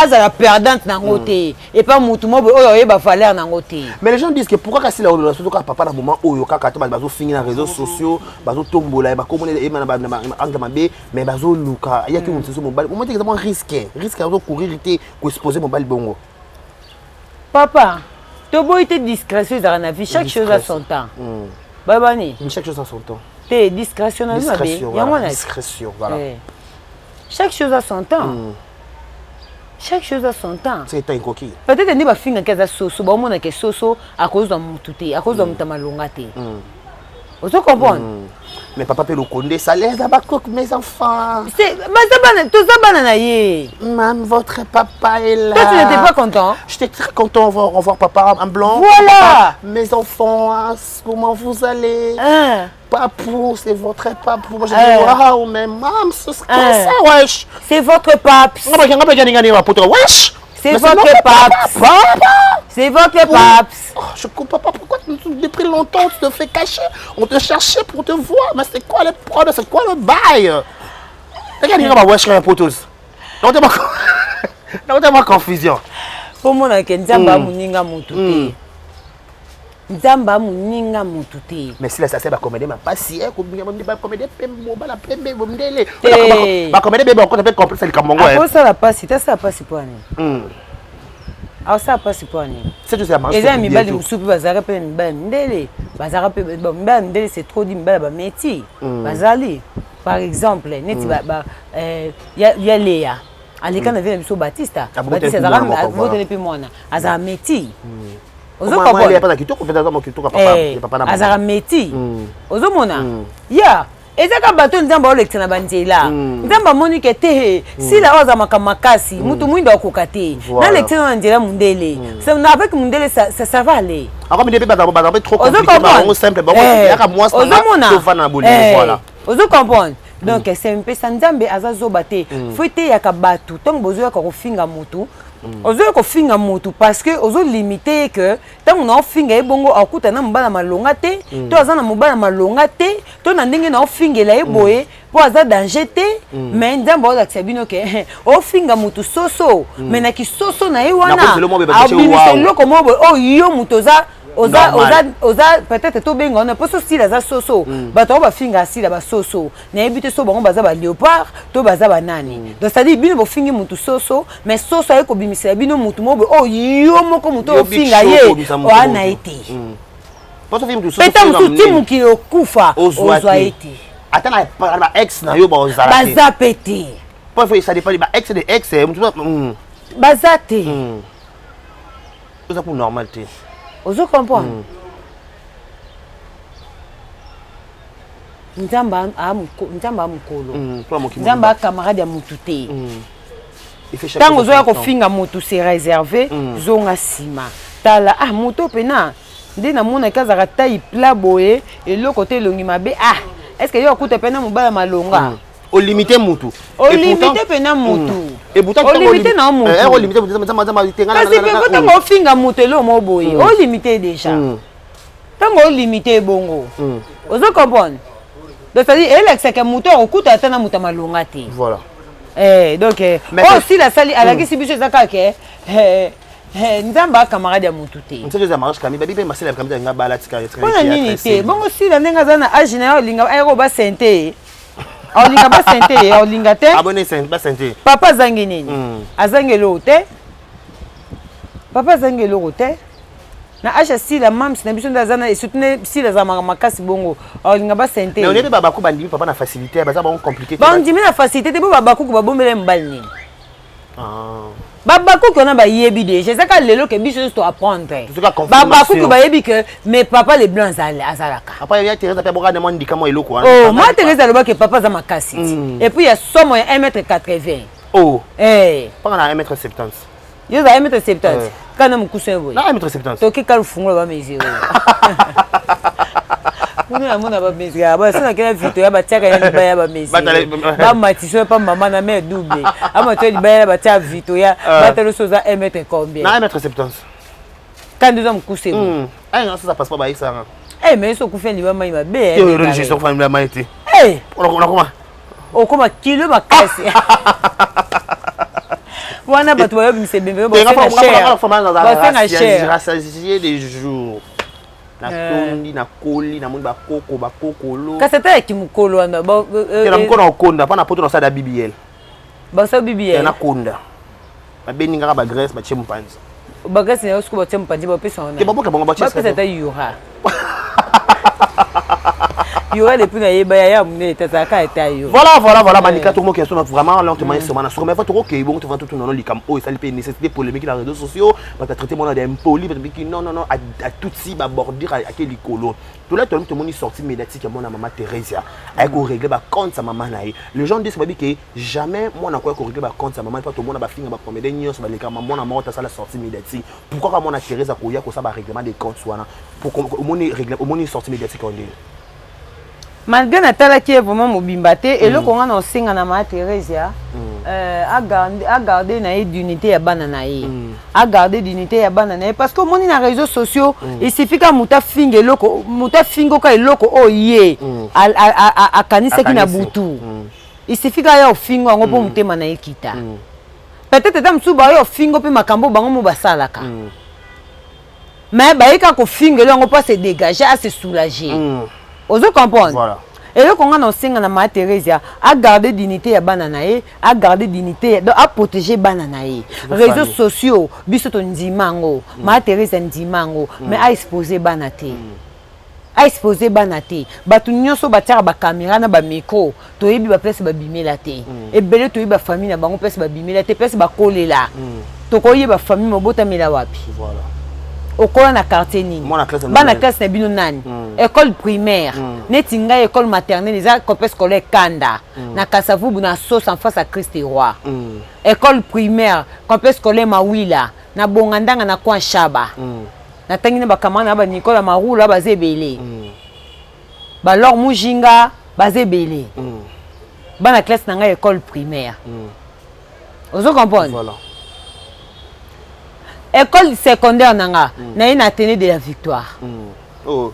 S1: azala perdante na ngote et pas mutu mobo oyo yeba valeur na ngote.
S4: Mais les gens disent que pourquoi kasi la relation ka papa na moment oyo kaka to bazo finir na réseaux sociaux bazo tombola ba komone e mana ba angama be mais bazo luka ya ki mutu so mobile moment exactement risque azo courir te ko exposer mobile bongo
S1: papa Tobo était discrétion dans la vie, chaque chose a son temps. Babani.
S4: Chaque chose a son temps.
S1: T'es discrétion,
S4: discrétion, voilà.
S1: Chaque chose a son temps. Chaque chose a son temps.
S4: C'est un coquille.
S1: Peut-être que tu vas finir avec soso, bah on a que soso à cause de mon touté, à cause de mon tamalongate. Vous comprenez?
S4: Mais papa peut le connaître, ça l'aide à bakok mes enfants.
S1: C'est tout ça bananaye.
S4: Maman, votre papa est là.
S1: Toi tu n'étais pas content?
S4: J'étais très content de voir papa en blanc.
S1: Voilà.
S4: Papa, mes enfants, comment vous allez? Papou, c'est votre papou. Moi j'ai dit waouh, mais maman, c'est ça, wesh.
S1: C'est votre pape.
S4: Wesh.
S1: C'est votre pape. C'est votre pape.
S4: Je comprends pas pourquoi depuis longtemps tu te fais cacher. On te cherchait pour te voir. Mais c'est quoi le problème? C'est quoi le bail? Regarde, il y a wesh un potos. Non, t'as ma confusion.
S1: Pour moi, il y a nzamba muninga mututé. Nzamba muninga mututé.
S4: Mais si la sase ba comédie ma pas si comme ba comédie pembo ba la pembe bomdele. Ba comédie bébé encore peut complexe le kamongo.
S1: Ah ça la passe, ça passe pour ani. Ah ça passe pour ani.
S4: C'est tout ça marche.
S1: Les amis bali musupi bazara pe mbandele. Bazara pe mbandele c'est trop dit mbala ba métier. Bazali. Par exemple, neti ba ya Léa. Alika na vient biso Baptista. Baptista zara vote depuis mona. Azara métier. Ozo papa
S4: il y a pas kitoko fait dans kitoko papa na
S1: azara métier. Ozo mona. Ya ezaka bato nzamba olekisa na banzela nzamba moni ke te si la oza makamakasi mutu mwindo akokate na lekisa na nzela mundele c'est avec mundele ça va aller
S4: encore mais bébé ba trop compliqué ba simple ba yaka moi ça to va na bolimo voilà
S1: ozo comprendre donc c'est un peu nzambe azazo baté faut te yaka bato tant bozo yaka kofinga mutu ozo ko finga mutu parce que ozo limiter que tant on finga ebongo akuta na mbala malonga te to azana mbala malonga te to na ndenge na ofingela eboye po aza danger te mais ndambo oza tsabino ke o finga mutu soso mais na ki soso na e wana abimisa loko mobo o yo mutu za oza peut-être to benga on peut aussi la soso bato ba finga si la ba soso na ebite so bango baza ba léopard to baza ba nani donc c'est-à-dire bino bo fingi mutu soso mais soso ay ko bimisa bino mutu mobo oh yo moko mutu o finga ye o ana été
S4: parce que mutu soso
S1: peta mutu timu ki okufa ozwa été
S4: atana ba ex na yo ba ozala
S1: baza pété
S4: pas faut ça dépend ba ex de ex mutu
S1: baza té
S4: ça pour normalité.
S1: Ozo comprendre. Nzamba amukolo. Nzamba camarade ya mutute. Tant ozo ya ko finga mutu c'est réservé, zonga sima. Tala muto pena. Nde na mona kazaka taille plat boye et le côté longi mabe est-ce que yo akuta pena mobala malonga?
S4: Au limité mutu.
S1: Au limité pena mutu.
S4: Et pourtant
S1: au limité na mutu.
S4: Au limité mutu
S1: parce que quand on finga mutu lo mo boye, au limité déjà. Tant au limité bongo. Ozo comprendre. Donc ça dit elle c'est que mutu okuta tana mutu malonga te.
S4: Voilà.
S1: Donc si la sali à la qui sibiso zaka ke nzamba camarade ya mutu te.
S4: Nse za marche kami babi pe masela kami nga bala tika.
S1: Bona nini te. Bongo si la ndenga zana age na linga aero ba sente. Olinga ba sente, olinga te.
S4: Abonné ba sente.
S1: Papa zangi nini? Azangelo te. Papa zangelo te. Na acha si la mam si na biso ndazana et surtout si la za makasi bongo. Olinga ba sente.
S4: Mais on est baba ko bandimi papa na facilité, baza ba compliqué.
S1: Ba ndimi na facilité te baba ko ba bombele mbali nini. Baba ko na ba yebi déjà, c'est ça lelo que biso to apprendre. Baba ko ba yebi que mes papa les blancs azalaka.
S4: Après il y a Thérèse après boka demande ndikamo eloko.
S1: Oh, moi Thérèse aloba que papa za makasi. Et puis il y a somme 1m80.
S4: Oh.
S1: Pas
S4: na 1m70.
S1: Yo za 1m70. Kana mukusen boy.
S4: Na 1m70.
S1: To ki kalu fungo ba mezi. Muna ba mezi ba sina kena vito ya ba tiaka ya libaya ba mezi. Ba matiso pa mama na me double. Ama to libaya ba tia vito ya ba telo soza 1m combien?
S4: Na 1m70.
S1: Quand nous sommes couchés.
S4: Non, ça passe pas ba ça.
S1: Mais so kufia ni ba mai ba be.
S4: Yo je suis famille ba été. On comment?
S1: O koma kilo ba kasi. Wana batu ba yobi msebembe ba senga cher.
S4: Rassasier des jours. Na tondi na koli na moni ba kokolo.
S1: Ka c'était ki mukolo wana ba
S4: na mukona okonda pa na poto na sada BBL.
S1: Ba sa BBL.
S4: Na konda. Ba beninga ba graisse ba chempanzi.
S1: Ba graisse na osiko ba chempanzi ba pesa wana.
S4: Ke ba boka bongo ba chesa.
S1: Ba pesa ta yura. Yura depuis na yeba ya mune tata ka eta yo.
S4: Voilà manika tout le monde qui est vraiment lentement sur mana sur mais faut trop que bon tu vas tout non likam oh ça les nécessité polémique dans les réseaux sociaux va traiter mon d'impoli non à tout si ba bordir à quel licolo tout là tout le monde sorti médiatique mon maman Thérèse avec au régler ba compte sa maman naï les gens disent que jamais moi na quoi régler ba compte sa maman pas tout le monde ba finir ba comédie nios ba les cas maman na mort ça la sortie médiatique pourquoi mon Thérèse a koya ko ça ba règlement des comptes soit pour mon régler au monde sortie médiatique on dit
S1: malgré natala qui est vraiment mobimbaté et le qu'on a singa na ma Thérèse a garder na d'unité ya banana a garder d'unité ya banana parce que moni na réseaux sociaux il suffit que muta fingo ka eloko oye a kanisa ki na butu il suffit que ya fingo ngo po mutema na ekita peut-être tam suba yo fingo pe makambo bango mo basalaka mais ba eka ko fingo ngo pas se dégager à se soulager. Ozo comprendre.
S4: Voilà.
S1: Et le qu'on a singa na ma Thérèse a garder dignité ya bananae, a garder dignité, a protéger bananae. Réseaux sociaux, biso to ndimango, ma Thérèse ndimango, mais a exposer banate. A exposer banate. Batu nyonso batira ba caméra na ba micro, to yebi ba place ba bimela te. Et belé to yebi ba famille na bango place ba bimela te, place ba kolela. To koye ba famille mobota mela wapi. Voilà. Au coin na quartier nini bana classe na bino nani école primaire netinga école maternelle les écoles scolaires kanda na Kasavubu na sauce en face à Christ roi école primaire complexe scolaire Mawila na Bongandanga na Kwa Shaba na tangina ba kamana ba Nicolas Marula ba zebele ba Lor Mujinga ba zebele bana classe na école primaire ozo comprendre
S4: voilà.
S1: École secondaire nanga na une Athénée de la Victoire.
S4: Oh.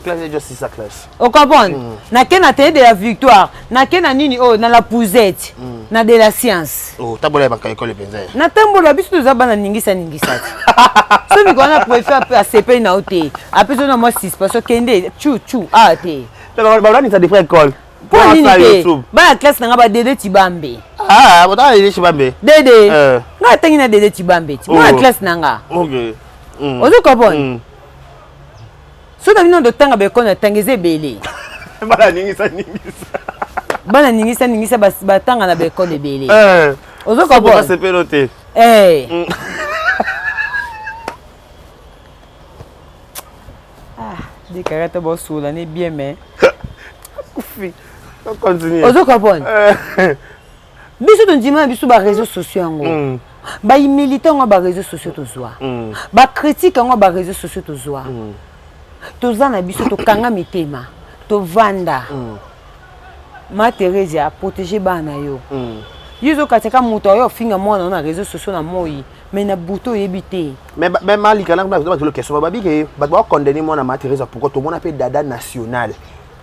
S4: classe est juste sa classe.
S1: Vous comprenez? Na ken atelier de la victoire, na ken nini oh na la poussette, na de la science.
S4: Oh, tabola ba école penza.
S1: Na tambola biso to za bana ningisa. So mi kona préfère à CP na oté. Après ça na moi 6 parce que kende chou ah té.
S4: Ba ni ça de école.
S1: Pour nini? Ba classe na ba Dédé Tibambe.
S4: Ah, ba Dédé Tibambe.
S1: Dédé. Nga tangi na Dédé Tibambe. Ba classe na nga.
S4: OK.
S1: Ozo comprendre? So na bino de tanga be kona tangeze belé.
S4: Bana ningisa.
S1: Bana ningisa ba tanga na be kona belé. Ozo
S4: Ça
S1: comprendre?
S4: c'est peloté.
S1: Des caractères bon sous l'année bien mais.
S4: On continue.
S1: Ozo comprendre? Biso to ndima biso ba réseaux sociaux ngo. Ba militant ba réseaux sociaux to zwa. Ba critique ngo ba réseaux sociaux to zwa. Toza na biso to kanga mitema. To vanda. Ma Thérèse a protégé bana yo. Yuzo katika muto yo finga mwana na réseaux sociaux na moi. Mais na buto yebité.
S4: Mais Mali kana ba le question ba bike ba condamner moi na Ma Thérèse pourquoi tout le monde appelle dada national.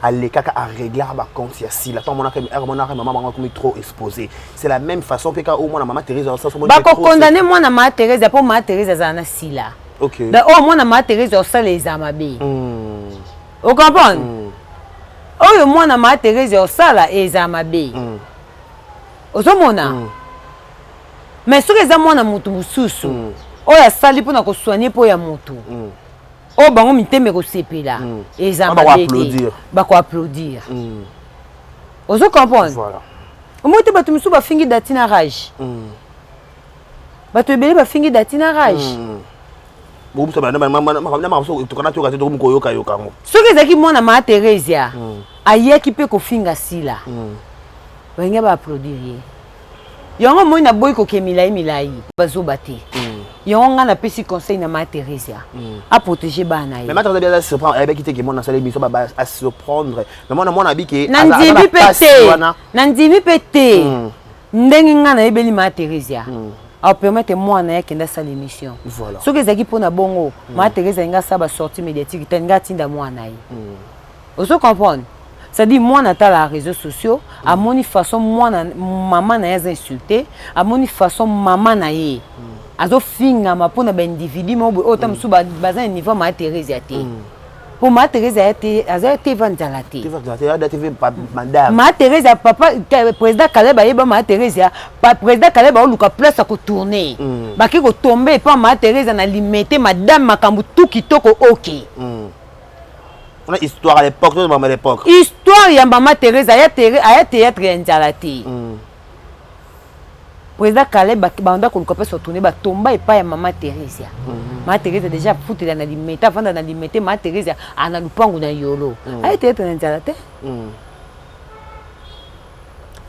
S4: Aller kaka à régler ba compte ya si la temps mon maman comme trop exposé. C'est la même façon que quand au moins na maman Thérèse ça
S1: ba ko condamner moi na Ma Thérèse pour Ma Thérèse za na sila.
S4: OK.
S1: Da au moi na Ma Thérèse ça les amabe. Vous comprenez? Oh moi na Ma Thérèse ça la les amabe. Ozomona. Mais ce que za moi na mutu mususu. Oh ya sali pour na ko soigner pour ya mutu. Oh bango miteme ko sepela. Les amabe. Ba ko applaudir. Ozo comprendre?
S4: Voilà.
S1: Au moins te batu musu ba fingi datina rage. Batu ebele ba fingi datina rage.
S4: Bon ça ba na so to kana to ka to ko yoka ngo.
S1: Ce que zaki moi na Ma Thérèse ya. Ayeki pe ko finga sila. Ba ba applaudir. Yongo moi na boy ko milai bazo bate. Yongo nga na pesi conseil na Ma Thérèse a protéger bana.
S4: Mais Ma Thérèse bien se prend avec qui que mon na salle émission ba à se prendre. Mais moi na bi que
S1: Nandimi pété. Ndengi nga na ebeli Ma Thérèse a permettre moi na yake nda salle émission.
S4: Voilà.
S1: Ce que zaki pona bongo Ma Thérèse nga sa ba sortie médiatique tenga tinda moi na yi. Oso comprendre? Ça dit moi na la réseaux sociaux à moni façon moi na maman na les insulter à moni façon maman na yé azo finga ma pona ba individu mo autant sou ba bazin niveau Ma Thérèse até pour Ma Thérèse até aza té vandalate
S4: madame
S1: Ma Thérèse papa président Kaleba yeba Ma Thérèse pa président Kaleba luka place à ko tourner ba ki ko tomber pas Ma Thérèse na limiter madame makambu tout kitoko OK.
S4: On a histoire à l'époque, de maman à l'époque.
S1: Histoire ya maman Thérèse aya théâtre injalati. Président Kaleba banda ko ko pesa tourner ba tomba et pas ya maman Thérèse. Ma Thérèse déjà foutu na limiter avant na limiter Ma Thérèse ana lupangu na yolo. Aya théâtre injalati.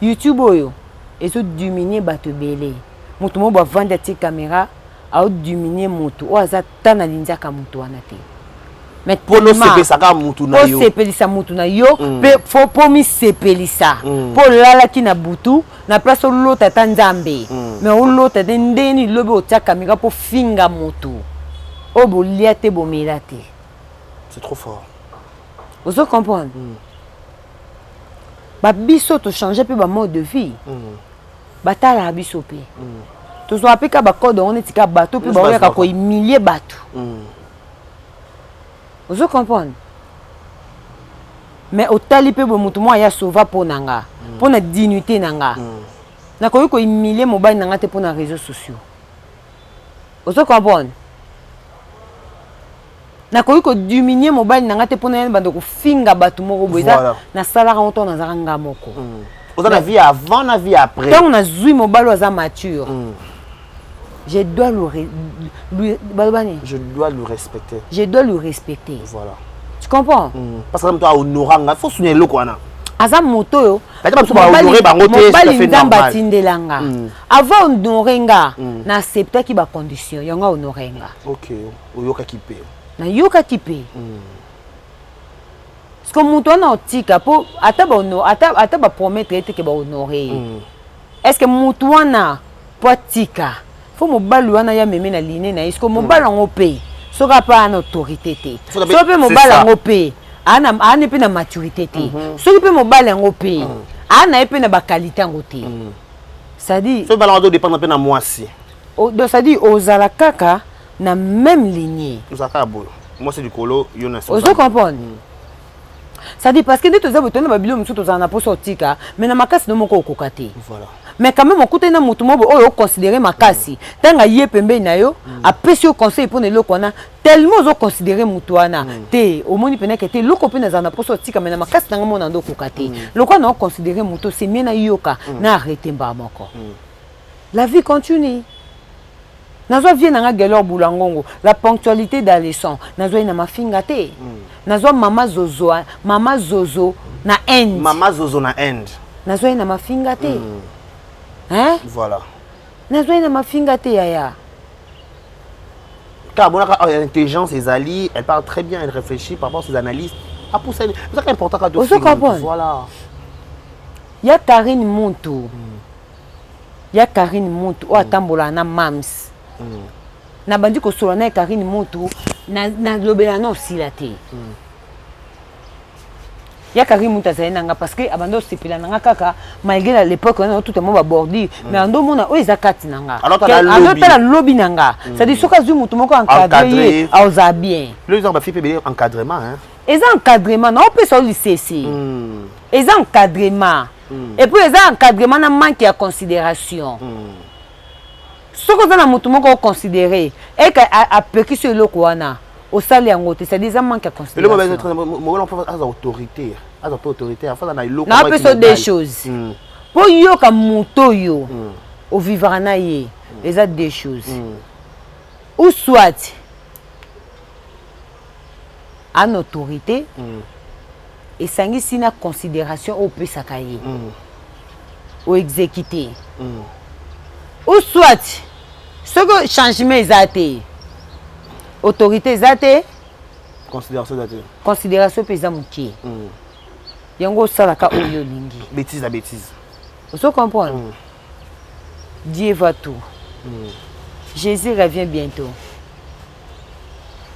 S1: YouTube oyo ezo dominer bato belé. Mutu mo ba vendre ti caméra a dominer mutu. O aza tana linzaka mutu wana te. Mais
S4: pour nous sepelisa mutu na yo.
S1: Pour sepelisa mutu na yo, faut pour mi sepelisa. Pour lala ki na butu, na place l'autre tanzambe. Mais l'autre ndeni lobe otia kamera pour finga mutu. O bo liate bo melate.
S4: C'est trop fort.
S1: Vous comprenez? Ba biso to changer pe ba mode de vie. Batala biso pe. To so apeka ba code on etika bato pe ba ya ko humilier bato. Vous comprenez? Mais au talipé bon mutu moi ya sauva pour nanga, pour na dignité nanga. Na ko humilier mobile nanga te pour na réseaux sociaux. Vous comprenez? Na ko diminuer mobile nanga te pour na bando ko finga batu moko boza na sala ronto na zanga moko.
S4: Vous avez la vie avant, la vie après.
S1: Quand on a zui mobile oza mature. Je dois
S4: je dois le respecter.
S1: Je dois le respecter.
S4: Voilà.
S1: Tu comprends?
S4: Parce que toi honoranga, faut soutenir le quoi na.
S1: Aza moto yo.
S4: Honorer bangote, c'est fait normal.
S1: Avant honorenga, na accepter ki ba condition, yonga honorenga.
S4: OK, oyoka kipe.
S1: Na yoka kipe. Parce que moto na otika po ata ba promettre ete ke ba honorer. Est-ce que moto na potika faut mobali wana ya meme na ligne na est-ce que mobali ngo pe soka pa na autorité te so pe mobali ngo pe ana pe na maturité te soki pe mobali yango pe ana pe na ba qualité yango te c'est-à-dire
S4: so bala do dépendre pe na mwasi
S1: donc c'est-à-dire ozala kaka na même lignée
S4: ozaka boyo moi c'est du colo yo na so
S1: ozo comprendre c'est-à-dire parce que nde toza botona babilo musu tozala na poso otika mais na makasi no moko okoka te
S4: voilà
S1: mais quand même okuta na mutu mobo oyo considérer makasi tanga ye pembe na yo apesi au conseil pour ne lokona tellement ozo considérer mutu wana te omoni pena ke te loko pe na zana poso tika mais na makasi tanga mona ndo okoka te loko na considérer mutu c'est mieux na yoka na arrêter mba moko la vie continue. Nazwa vie nanga gelor bulangongo la ponctualité dans les sons nazwa ina mafinga te nazwa mama zozo na end nazwa ina mafinga te hein
S4: voilà
S1: nazwa ina mafinga te yaya
S4: car bon intelligence ezali elle parle très bien elle réfléchit par rapport à ses analyses à pour ça c'est important quand tu
S1: voilà ya Karine Muntu o atambola na mams na bandi ko solo na Karine Muntu na lobela no sila te ya Karine Muntu azana parce que abando sepela nanga kaka malgré à l'époque on tout le monde va border mais ando mona o ezakati nanga alors la lobby nanga ça dit soka zu mutu moko encadré a bien
S4: le exemple fait bien encadrement hein
S1: encadrement non peut ça lycée encadrement et puis encadrement na manque de considération ce que vous avez moko considéré et a péki sur le kwana au sali yango te c'est des manque de considération
S4: le autorité enfin na iloko
S1: na peut des choses pour yo ka muto yo au vivre na ye les a des choses ou soit en autorité et sangisi na considération au pesaka ye au exécuter ou soit ce que changement ezate autorité ezate considération pesa mukie yango sala ka oyo lingi
S4: bêtise
S1: vous comprenez Dieu va tout Jésus revient bientôt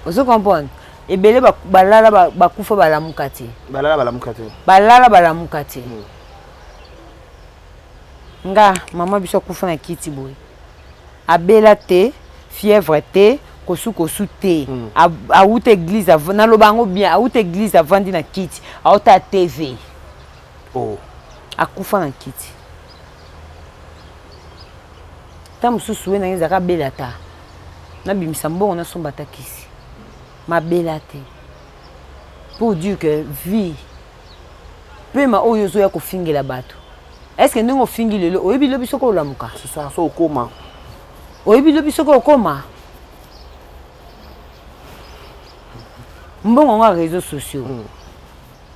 S1: vous comprenez ebele balala bakufa balamuka te nga mama biso kufa na kiti boy abela te fièvre te kosu te a outa église na lobango bien a outa église avandi na kiti a outa TV akufa na kiti ta mususu we na ngezaka bela ta na bimisa mbongo na somba ta kisi ma belate pour dire que vie peut ma oyozo ya kofingela bato est-ce que ndingo fingi lelo oyebi lobi soko olamuka
S4: c'est ça so okoma
S1: oyebi lobi soko okoma mbongo nga réseaux sociaux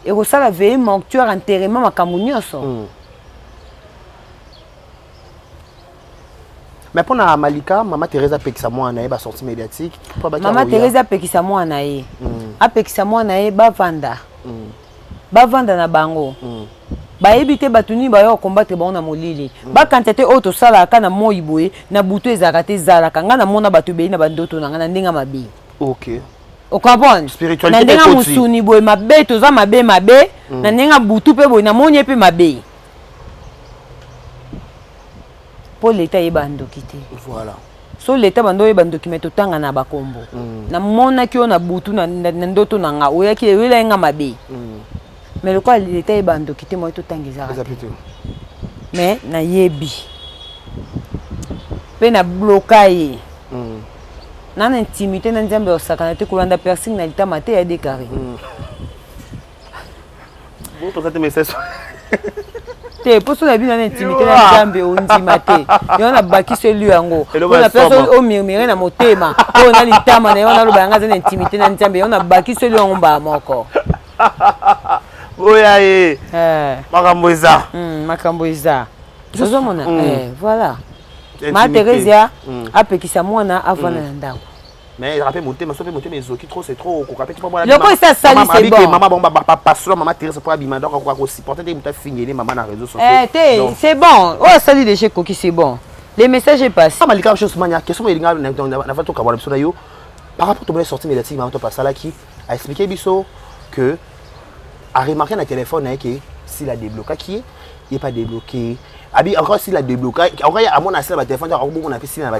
S1: et ko sala veille mortuaire enterrement makambo nyonso
S4: mais pour na Malika maman Teresa pekisa mwana ba sortie médiatique
S1: maman Teresa pekisa mwana ye apekisa mwana ye bavanda na bango bayebi te batuni bayo combattre bango na molili ba quantité auto sala kana moyiboye na buto ezaka te zala kanga na mona batu be na bandoto na ngana ndinga mabe
S4: OK
S1: o comprendre
S4: spiritualité
S1: na ndinga musuni boye mabe to za mabe na ndinga butu pe boye na monye pe mabe pour l'état yeba ndoki te
S4: voilà
S1: so l'état bando yeba ndoki meto tanga na bakombo na mona ki ona butu na ndoto na nga oya ki wela nga mabe mais le quoi l'état yeba ndoki te moi to tangeza mais na yebi pe na bloquer na intimité na nzambe osakana te kolanda piercing na lita mate ya décarré
S4: bon pour cette message
S1: te poso na bina na intimité na nzambe ondima te yo na baki celui yango na personne au murmurer na motema o na litama na yo na loba nga na intimité na nzambe yo na baki celui yango ba moko
S4: oya makambo eza
S1: zozo mona voilà ma Teresa apekisa mwana avana na ndako
S4: mais il rappelle monter ezoki trop c'est trop kokapé tu pas moi
S1: le quoi ça sali c'est bon
S4: maman bon pas solo maman Teresa pour abima donc quoi supporter des muta finir maman na réseaux sociaux
S1: c'est bon oh sali de chez Koki c'est bon les messages est passé
S4: malika chose mania question elinga na fa to kabona biso na yo par rapport to sortie médiatique maman to pasala qui a expliqué biso que a remarqué dans le téléphone que s'il a débloqué, il n'est pas débloqué. Encore s'il a débloqué, encore à mon avis, le téléphone, on a fait s'il a le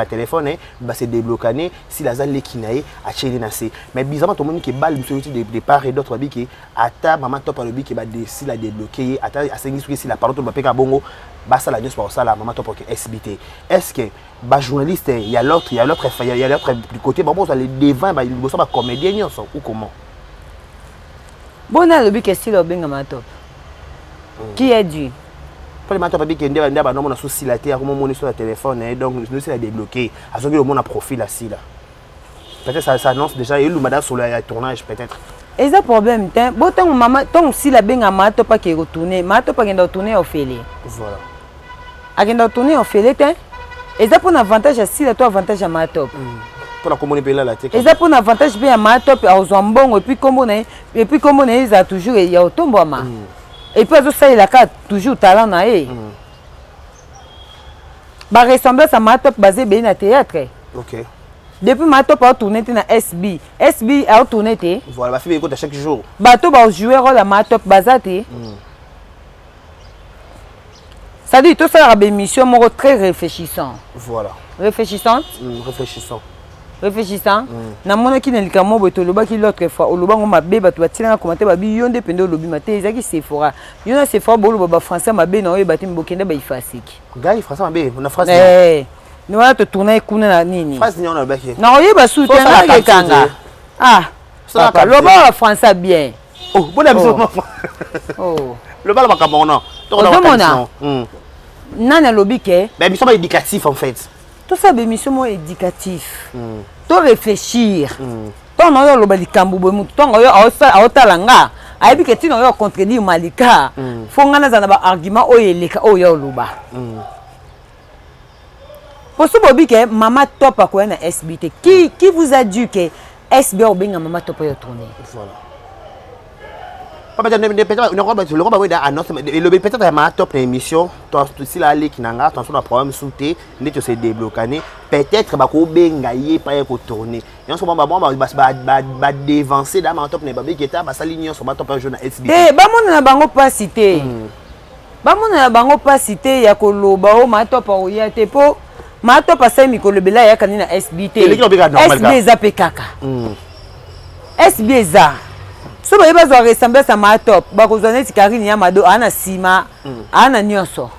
S4: téléphone, c'est débloqué, s'il a les kinaï, à chérir nassé. Mais bizarrement, tout le monde qui balle de part et d'autre, qui attend maman top le qui s'il a débloqué, attend à 5 minutes s'il a parlé, tout le bongo, ça la news pour ça, la maman top qui SBT. Est-ce que les journalistes, il y a l'autre du côté, bon, vous allez devant, ils sont comédiens ou comment?
S1: Bon, a le style au maman top. Qui a dit?
S4: Pas les matins, qui est un souci la terre, comment on est sur le téléphone, donc nous sommes débloqués. À ce que le monde a profil là-ci. Peut-être ça annonce déjà, il y a madame sur le tournage, peut-être.
S1: Et ça problème, bon, tant maman, tant si la benga mato pas qui retourner, mato pas qui est retourner au félé.
S4: Voilà.
S1: À qui est retourner au félé, et ça pour un avantage à si la toi avantage à mato.
S4: Pour la communauté là, la tête.
S1: Et ça pour un avantage bien à mato, à Ozambon, et puis comme on est, ils a toujours, il y a au tombeau. Et puis, ça, il a toujours talent. Bah, ressemblance à ma top basé bien à théâtre.
S4: Ok.
S1: Depuis ma top a tourné dans SB. SB a tourné.
S4: Voilà, ma fille écoute à chaque jour.
S1: Bah, tu vas jouer rôle à ma top basé. Ça dit, tout ça a une mission très réfléchissant.
S4: Voilà.
S1: Réfléchissante?
S4: Réfléchissant.
S1: Réfléchissant. Na mona ki nelika mo boto loba ki l'autre fois oloba ngo mabe bato batina commenter ba bi yonde pendo lobi maté ezaki Sephora yona Sephora bolo ba français mabe na oyeba te mbokende ba ifasiki
S4: gars français mabe na phrase
S1: ni wala to tourner kuna na nini
S4: phrase ni on a baki
S1: na oyeba soutien na kanga papa loba français bien
S4: oh bon abiso
S1: oh
S4: loba ba kamona to
S1: na nana lobi ke
S4: ben mission éducatif en fait.
S1: Tout ça, c'est une mission éducative. Tu réfléchir. Tu as un peu de cambo, tu as un talanga. Tu as un peu de contredire Malika. Il faut que tu aies un argument qui est là. Pour ce qui est maman top à quoi SBT. Qui vous a dit que SBT ou bien maman top à tourner?
S4: Voilà. Peut-être ma top émission, si la ligue n'a pas un problème sauté, n'est que c'est débloqué. Peut-être que vous bengaye pas pour tourner. Et en ce moment, va dévancer dans ma top n'est pas bien qui est à sa ligne sur ma top un jeune SB.
S1: Eh, bah mon na bango pas cité. Bah mon na bango pas cité ya koloba o ma top o ya te po. Ma top a 5 mikolobela ya kanina SBT. SB za pekaka. SB za. Si vous avez ressemblé à ma top, vous avez dit que vous avez ana sima, ana nyonso.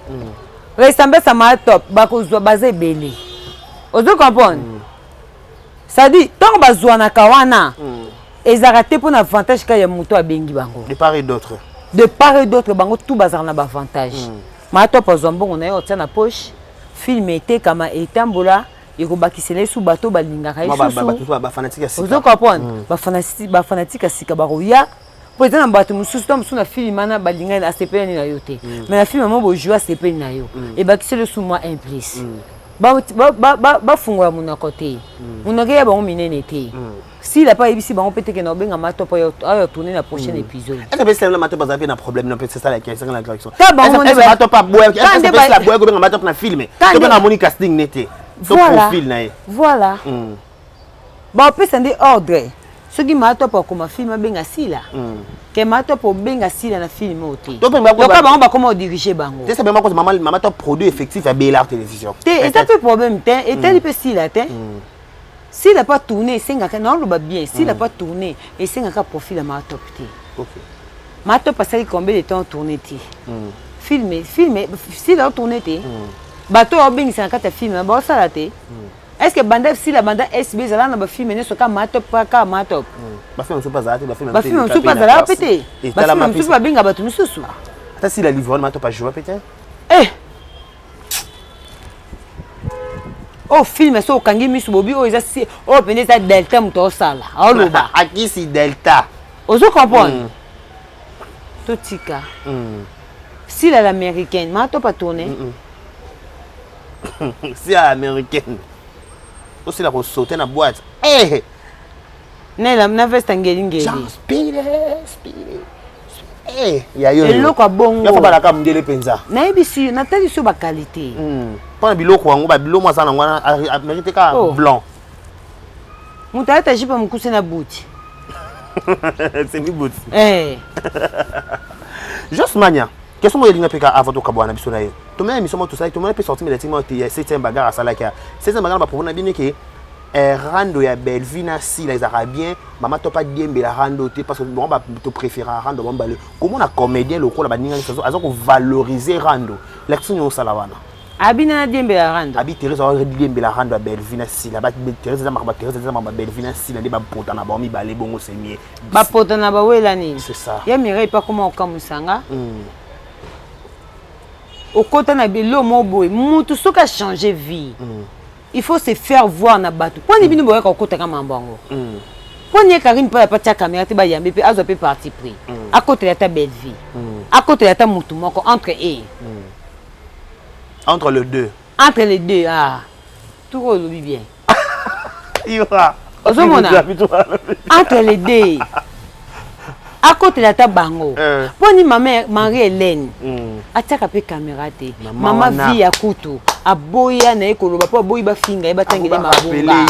S1: Ressemblé à ma top, vous avez basé belé. Vous comprenez? Ça dit, tant que vous avez kawana, ils ont raté pour un avantage qu'il y a muto à bengi bango.
S4: De part et d'autre.
S1: De part et d'autre, bango tout bazar na avantage. Ma top aux zombons on a eu na poche, film était comme étambola. Et vous bakisele sous bateau balingaka
S4: ba fanatique à
S1: vous comprenez ba fanatique à sika baroya pour exemple bateau mususu tom sous na film mana balinga na CP na yote mais la film mo bo jouer CP na yo et bakisele sous moi un plus ba fungwa mon côté on a gaya ba on minene te si la pas ici ba on peut que na benga mato pa yo tourner la prochaine épisode
S4: est-ce que c'est le mato pas un problème c'est ça la question la direction
S1: est-ce
S4: que mato pas boy est-ce que la boy go benga mato na filmer to na moni casting nete.
S1: Voilà. Bon, on peut s'en ordre. Ce qui m'a top comme un film bien assis là. Que m'a top bien assis dans le film aussi. Donc on va comment diriger bango.
S4: C'est même quand maman top produit effectif à Bel Art télévision.
S1: Et ça fait problème et tel peut si là s'il n'a pas tourné, c'est un non le bien. S'il n'a pas tourné et c'est un profil à ma top. OK. Ma top passé combien de temps tourné filmer s'il a tourné bateau a bien c'est un film bon ça là est-ce que bande si la bande SB ça là na film ne so ka matop pas ka matop
S4: ba film so pas ça ba film
S1: so pas ça là pété ba film so pas bien bateau mususu
S4: ata si la livre matop pas jouer pété
S1: oh film so kangi misu bobi o isa si o pende ça delta muto sala oloba
S4: aki si delta
S1: ozo comprendre to tika si la l'américaine matop pas tourner
S4: si à l'américaine aussi la sauter dans la boîte
S1: na veste ngeli
S4: speed ya yo
S1: eloko bongo
S4: ya fa ka mdele penza
S1: na ebisi na tali so ba qualité
S4: pas biloko wango ba biloko sana ngwana mérite ka blanc
S1: muta ta jipa mukuse na buti
S4: C'est mi bout.
S1: Just
S4: Mania. Question que vous avez avant de Kabouana Bissonaï. Tout le monde a tout ça, tout le monde peut sortir immédiatement. Il y a 7e bagarre à Salaka. 7e bagarre, pour vous dire que Rando ya Belvina si les Arabiens, maman t'as pas dit la Rando parce que bon bah tu préfères Rando bon bah comment on a comédien le coup la baninga ça a valoriser Rando l'action au Salawana.
S1: Abina Diembe la Rando.
S4: Abi Thérèse a Diembe la Rando à Belvina si la Thérèse za marba Thérèse za marba Belvina si na ba pota na ba mi balé bongo c'est mieux.
S1: Ba pota na ba wela ni.
S4: C'est ça.
S1: Ya mireille pas comment okamusanga. Au côté na bilo moboy, mutu soka changer vie. Il faut se faire voir na bateau. Pour ni bino boya ko kota kama mbango. Pour ni Karine pas pas ta caméra te ba yambe pe azo pe parti pris. À côté de ta belle vie. À côté de ta mutu moko entre et.
S4: Entre les deux.
S1: Entre les deux ah. Tout le monde bien.
S4: Ira.
S1: Entre les deux. À côté de ta bango. Pour ni maman Marie-Hélène. Ataka pe caméra te. Maman vie à kutu. Aboya na ekoloba po boyi ba finga ba tangele mabunga.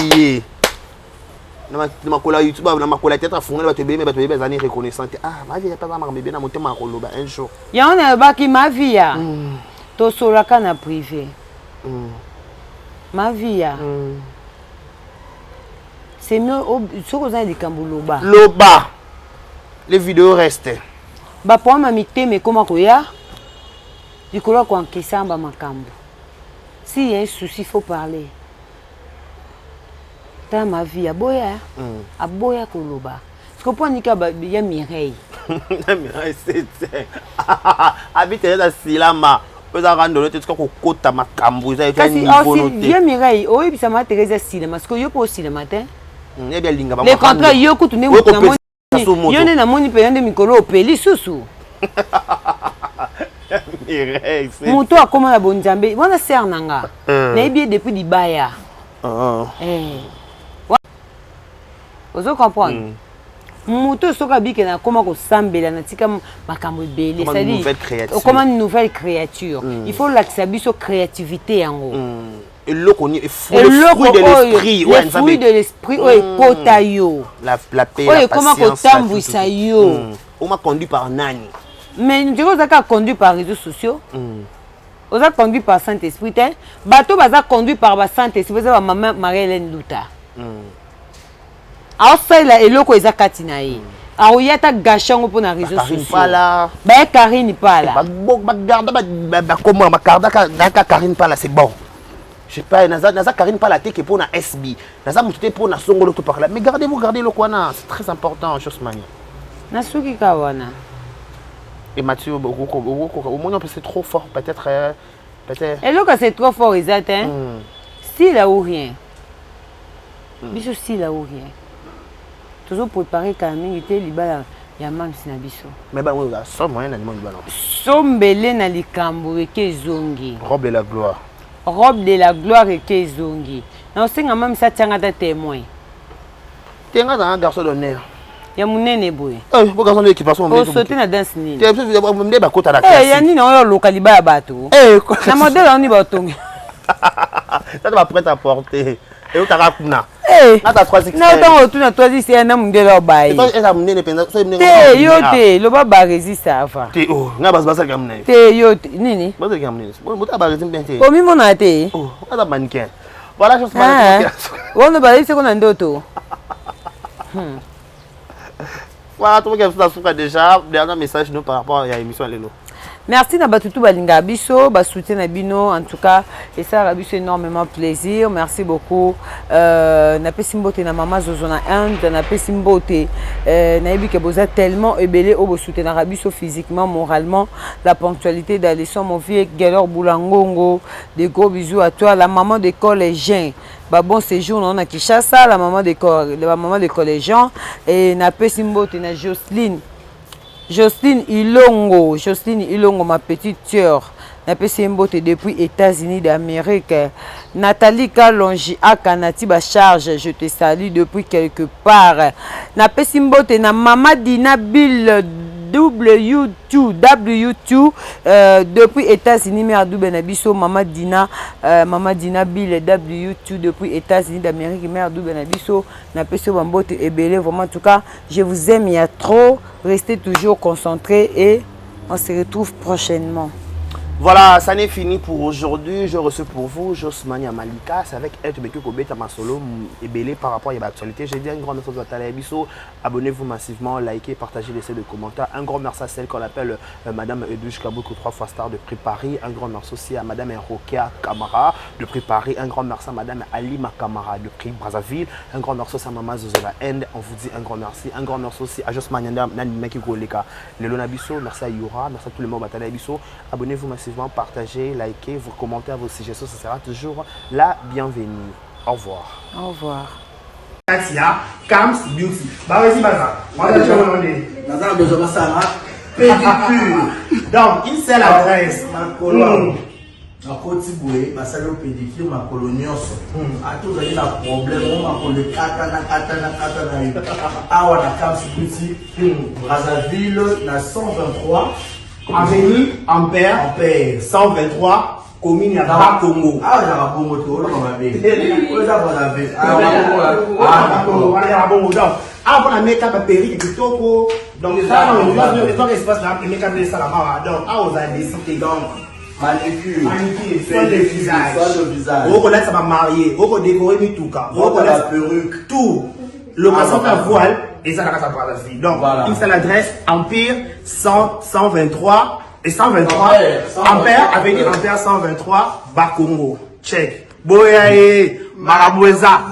S4: Na makola YouTube na makola tête afunga ba tebe ba tebe zani reconnaissante. Ah, ma vie pas ma bébé na motema koloba un jour.
S1: Ya on a ba ki ma vie ya. To solaka na privé. Ma vie ya. C'est mieux ce que ça dit kambuloba.
S4: Loba. Les vidéos restent.
S1: Ba po ma mité mais comment koya? Dikola ko ankesamba makambo. S'il y a un souci, il faut parler. Dans ma vie, à Boya Koloba. Parce que pour Nika, il y a Mireille.
S4: Mireille, c'est. Habitez dans Silama. Vous avez rendu le temps qu'on compte à ma cambo. Vous avez fait un niveau noté.
S1: Il y a Mireille. Oui, puis ça m'a intéressé à Silama. Parce que yo pas aussi le matin.
S4: Les
S1: contrats, yo coûtent ne mouton. Yo ne na moni payant de micro au peli sous. Moto a comment la bonne jambe. On a serre nanga. Na bien depuis Dibaya. Vous comprenez? Moto soka bike na comment ko sambela na tika makambo belé, ça dit comment une nouvelle créature. Il faut l'accepter sur créativité en haut.
S4: Et le fruit de l'esprit,
S1: ouais, le fruit de l'esprit, ouais, potayo.
S4: La paix,
S1: la patience. Comment tambu ça yo.
S4: On m'a conduit par Nani.
S1: Mais nous avons conduit par les réseaux sociaux. On a conduit par Saint-Esprit. Bateau baza conduit par Saint-Esprit. C'est maman Marie-Hélène Luta. Alors ça là et loko eza katinae. Alors il y a ta gachon pour les réseaux sociaux. Bah Karine pas là.
S4: Bah garde bah comment bah garde Karine pas là c'est bon. Je sais pas naza Karine pas la tête pour na SB. Naza mutete pour na songolo tout par là. Mais gardez le kwana, c'est très important chose mania.
S1: Nasuki kawana.
S4: Et Mathieu, au moins c'est trop fort, peut-être.
S1: Et là, c'est trop fort, exact. Si là ou rien. Biso si là ou rien. Toujours préparer quand même, il était liba il y a même si na biso.
S4: Mais bah oui, ça moyen na limon balon.
S1: Sombele na likambo eke zongi.
S4: Robe de la gloire.
S1: Robe de la gloire eke zongi. Na osenga même ça tianga ta témoin.
S4: Tianga dans un garçon d'honneur.
S1: Ya munene boye.
S4: Bo garçon de équipation
S1: on sauter na danse nini.
S4: Tu me ba kota la classe.
S1: Ya nini on yo lokali ba bato. Na modèle on ni ba tongi.
S4: Ça va prêt à porter. Et où t'as kuna.
S1: Ata 3 na tango tu na 3 c'est na mundela baye.
S4: Et ça munene penza so munene.
S1: Te yo te lo ba résiste afa.
S4: Te nga basa ka munene.
S1: Te yo nini?
S4: Basa ka munene. Mo ta ba résiste penza.
S1: O mi mona te.
S4: Ata mannequin. Voilà je sais.
S1: On ne ba c'est qu'on a ndoto.
S4: Voilà, tout le monde a déjà dernier message nous par rapport à l'émission Lelo.
S1: Merci na batutu balinga biso, ba soutien na bino en tout cas et ça a biso énormément plaisir. Merci beaucoup. Na pesimbote na mama Zozona Inde, na pesimbote na yebi ke boza tellement ebelé au soutien na biso physiquement, moralement, la ponctualité d'Alisson mon vieux Galor Boulangongo. Des gros bisous à toi, la maman des collégiens. Bah bon séjour on a Kinshasa, la maman des collégiens et na pesimbote na Jocelyne Ilongo, ma petite sœur. Na pesimbote depuis États-Unis d'Amérique. Nathalie Kalonji à Kanati ba charge, je te salue depuis quelque part. Na pesimbote na maman Dina Bill W2 depuis États-Unis mais Adoube Nabiso Mama Dina Bill W2 depuis États-Unis d'Amérique mais Adoube Nabiso na peso bambote ebele vraiment en tout cas je vous aime il y a trop, restez toujours concentrés et on se retrouve prochainement.
S4: Voilà, ça n'est fini pour aujourd'hui. Je reçois pour vous Josmania Malika. C'est avec elle que je vais solo et belé par rapport à l'actualité. J'ai dit un grand merci à Talabiso. Abonnez-vous massivement, likez, partagez, laissez des commentaires. Un grand merci à celle qu'on appelle Madame Edouche Kaboukou, 3 fois star de Prix Paris. Un grand merci aussi à Madame Enrokia Kamara de Prix Paris. Un grand merci à Madame Alima Kamara de Prix Brazzaville. Un grand merci à Maman Zozola End. On vous dit un grand merci. Un grand merci aussi à Josmania Nanimaki Goleka. Le Lonabiso, merci à Yura, merci à tout le monde à Talabiso. Abonnez-vous massivement. Partagez, likez, vos commentaires, vos suggestions, ce sera toujours la bienvenue. Au revoir.
S1: Au revoir.
S2: Katia, Kams Beauty. Bah vas-y, Baza. Moi, je vais vous demander.
S3: Naza besoin de ça, pédicure.
S2: Donc, une seule adresse.
S3: Ma colonne. Na Côte Boué, ma salle pédicure, ma colonne. À tous, vous avez un problème. Ma colonne, katana. Ah, ouais, na Kams Beauty. Brazzaville, na 123.
S2: Avenue Ampère 123, commune à Bakongo.
S3: Ah, il y a un bon moto, on va bien.
S2: Ah, on a mis un péri et tout. Donc, ça, on a un espace là, et on a mis ça là-bas. Donc, ah, on a décidé donc.
S3: Manicure,
S2: soin de visage. On connaît ça va marier, on peut décorer mi tout cas. On connaît la perruque, tout. Le maçon à voile. Et ça, ça prend la vie. Donc, voilà. Une seule adresse, Empire 123 et 123. Ampère, avenue Ampère 123, Bakongo. Check. Boyaye, Maraboueza.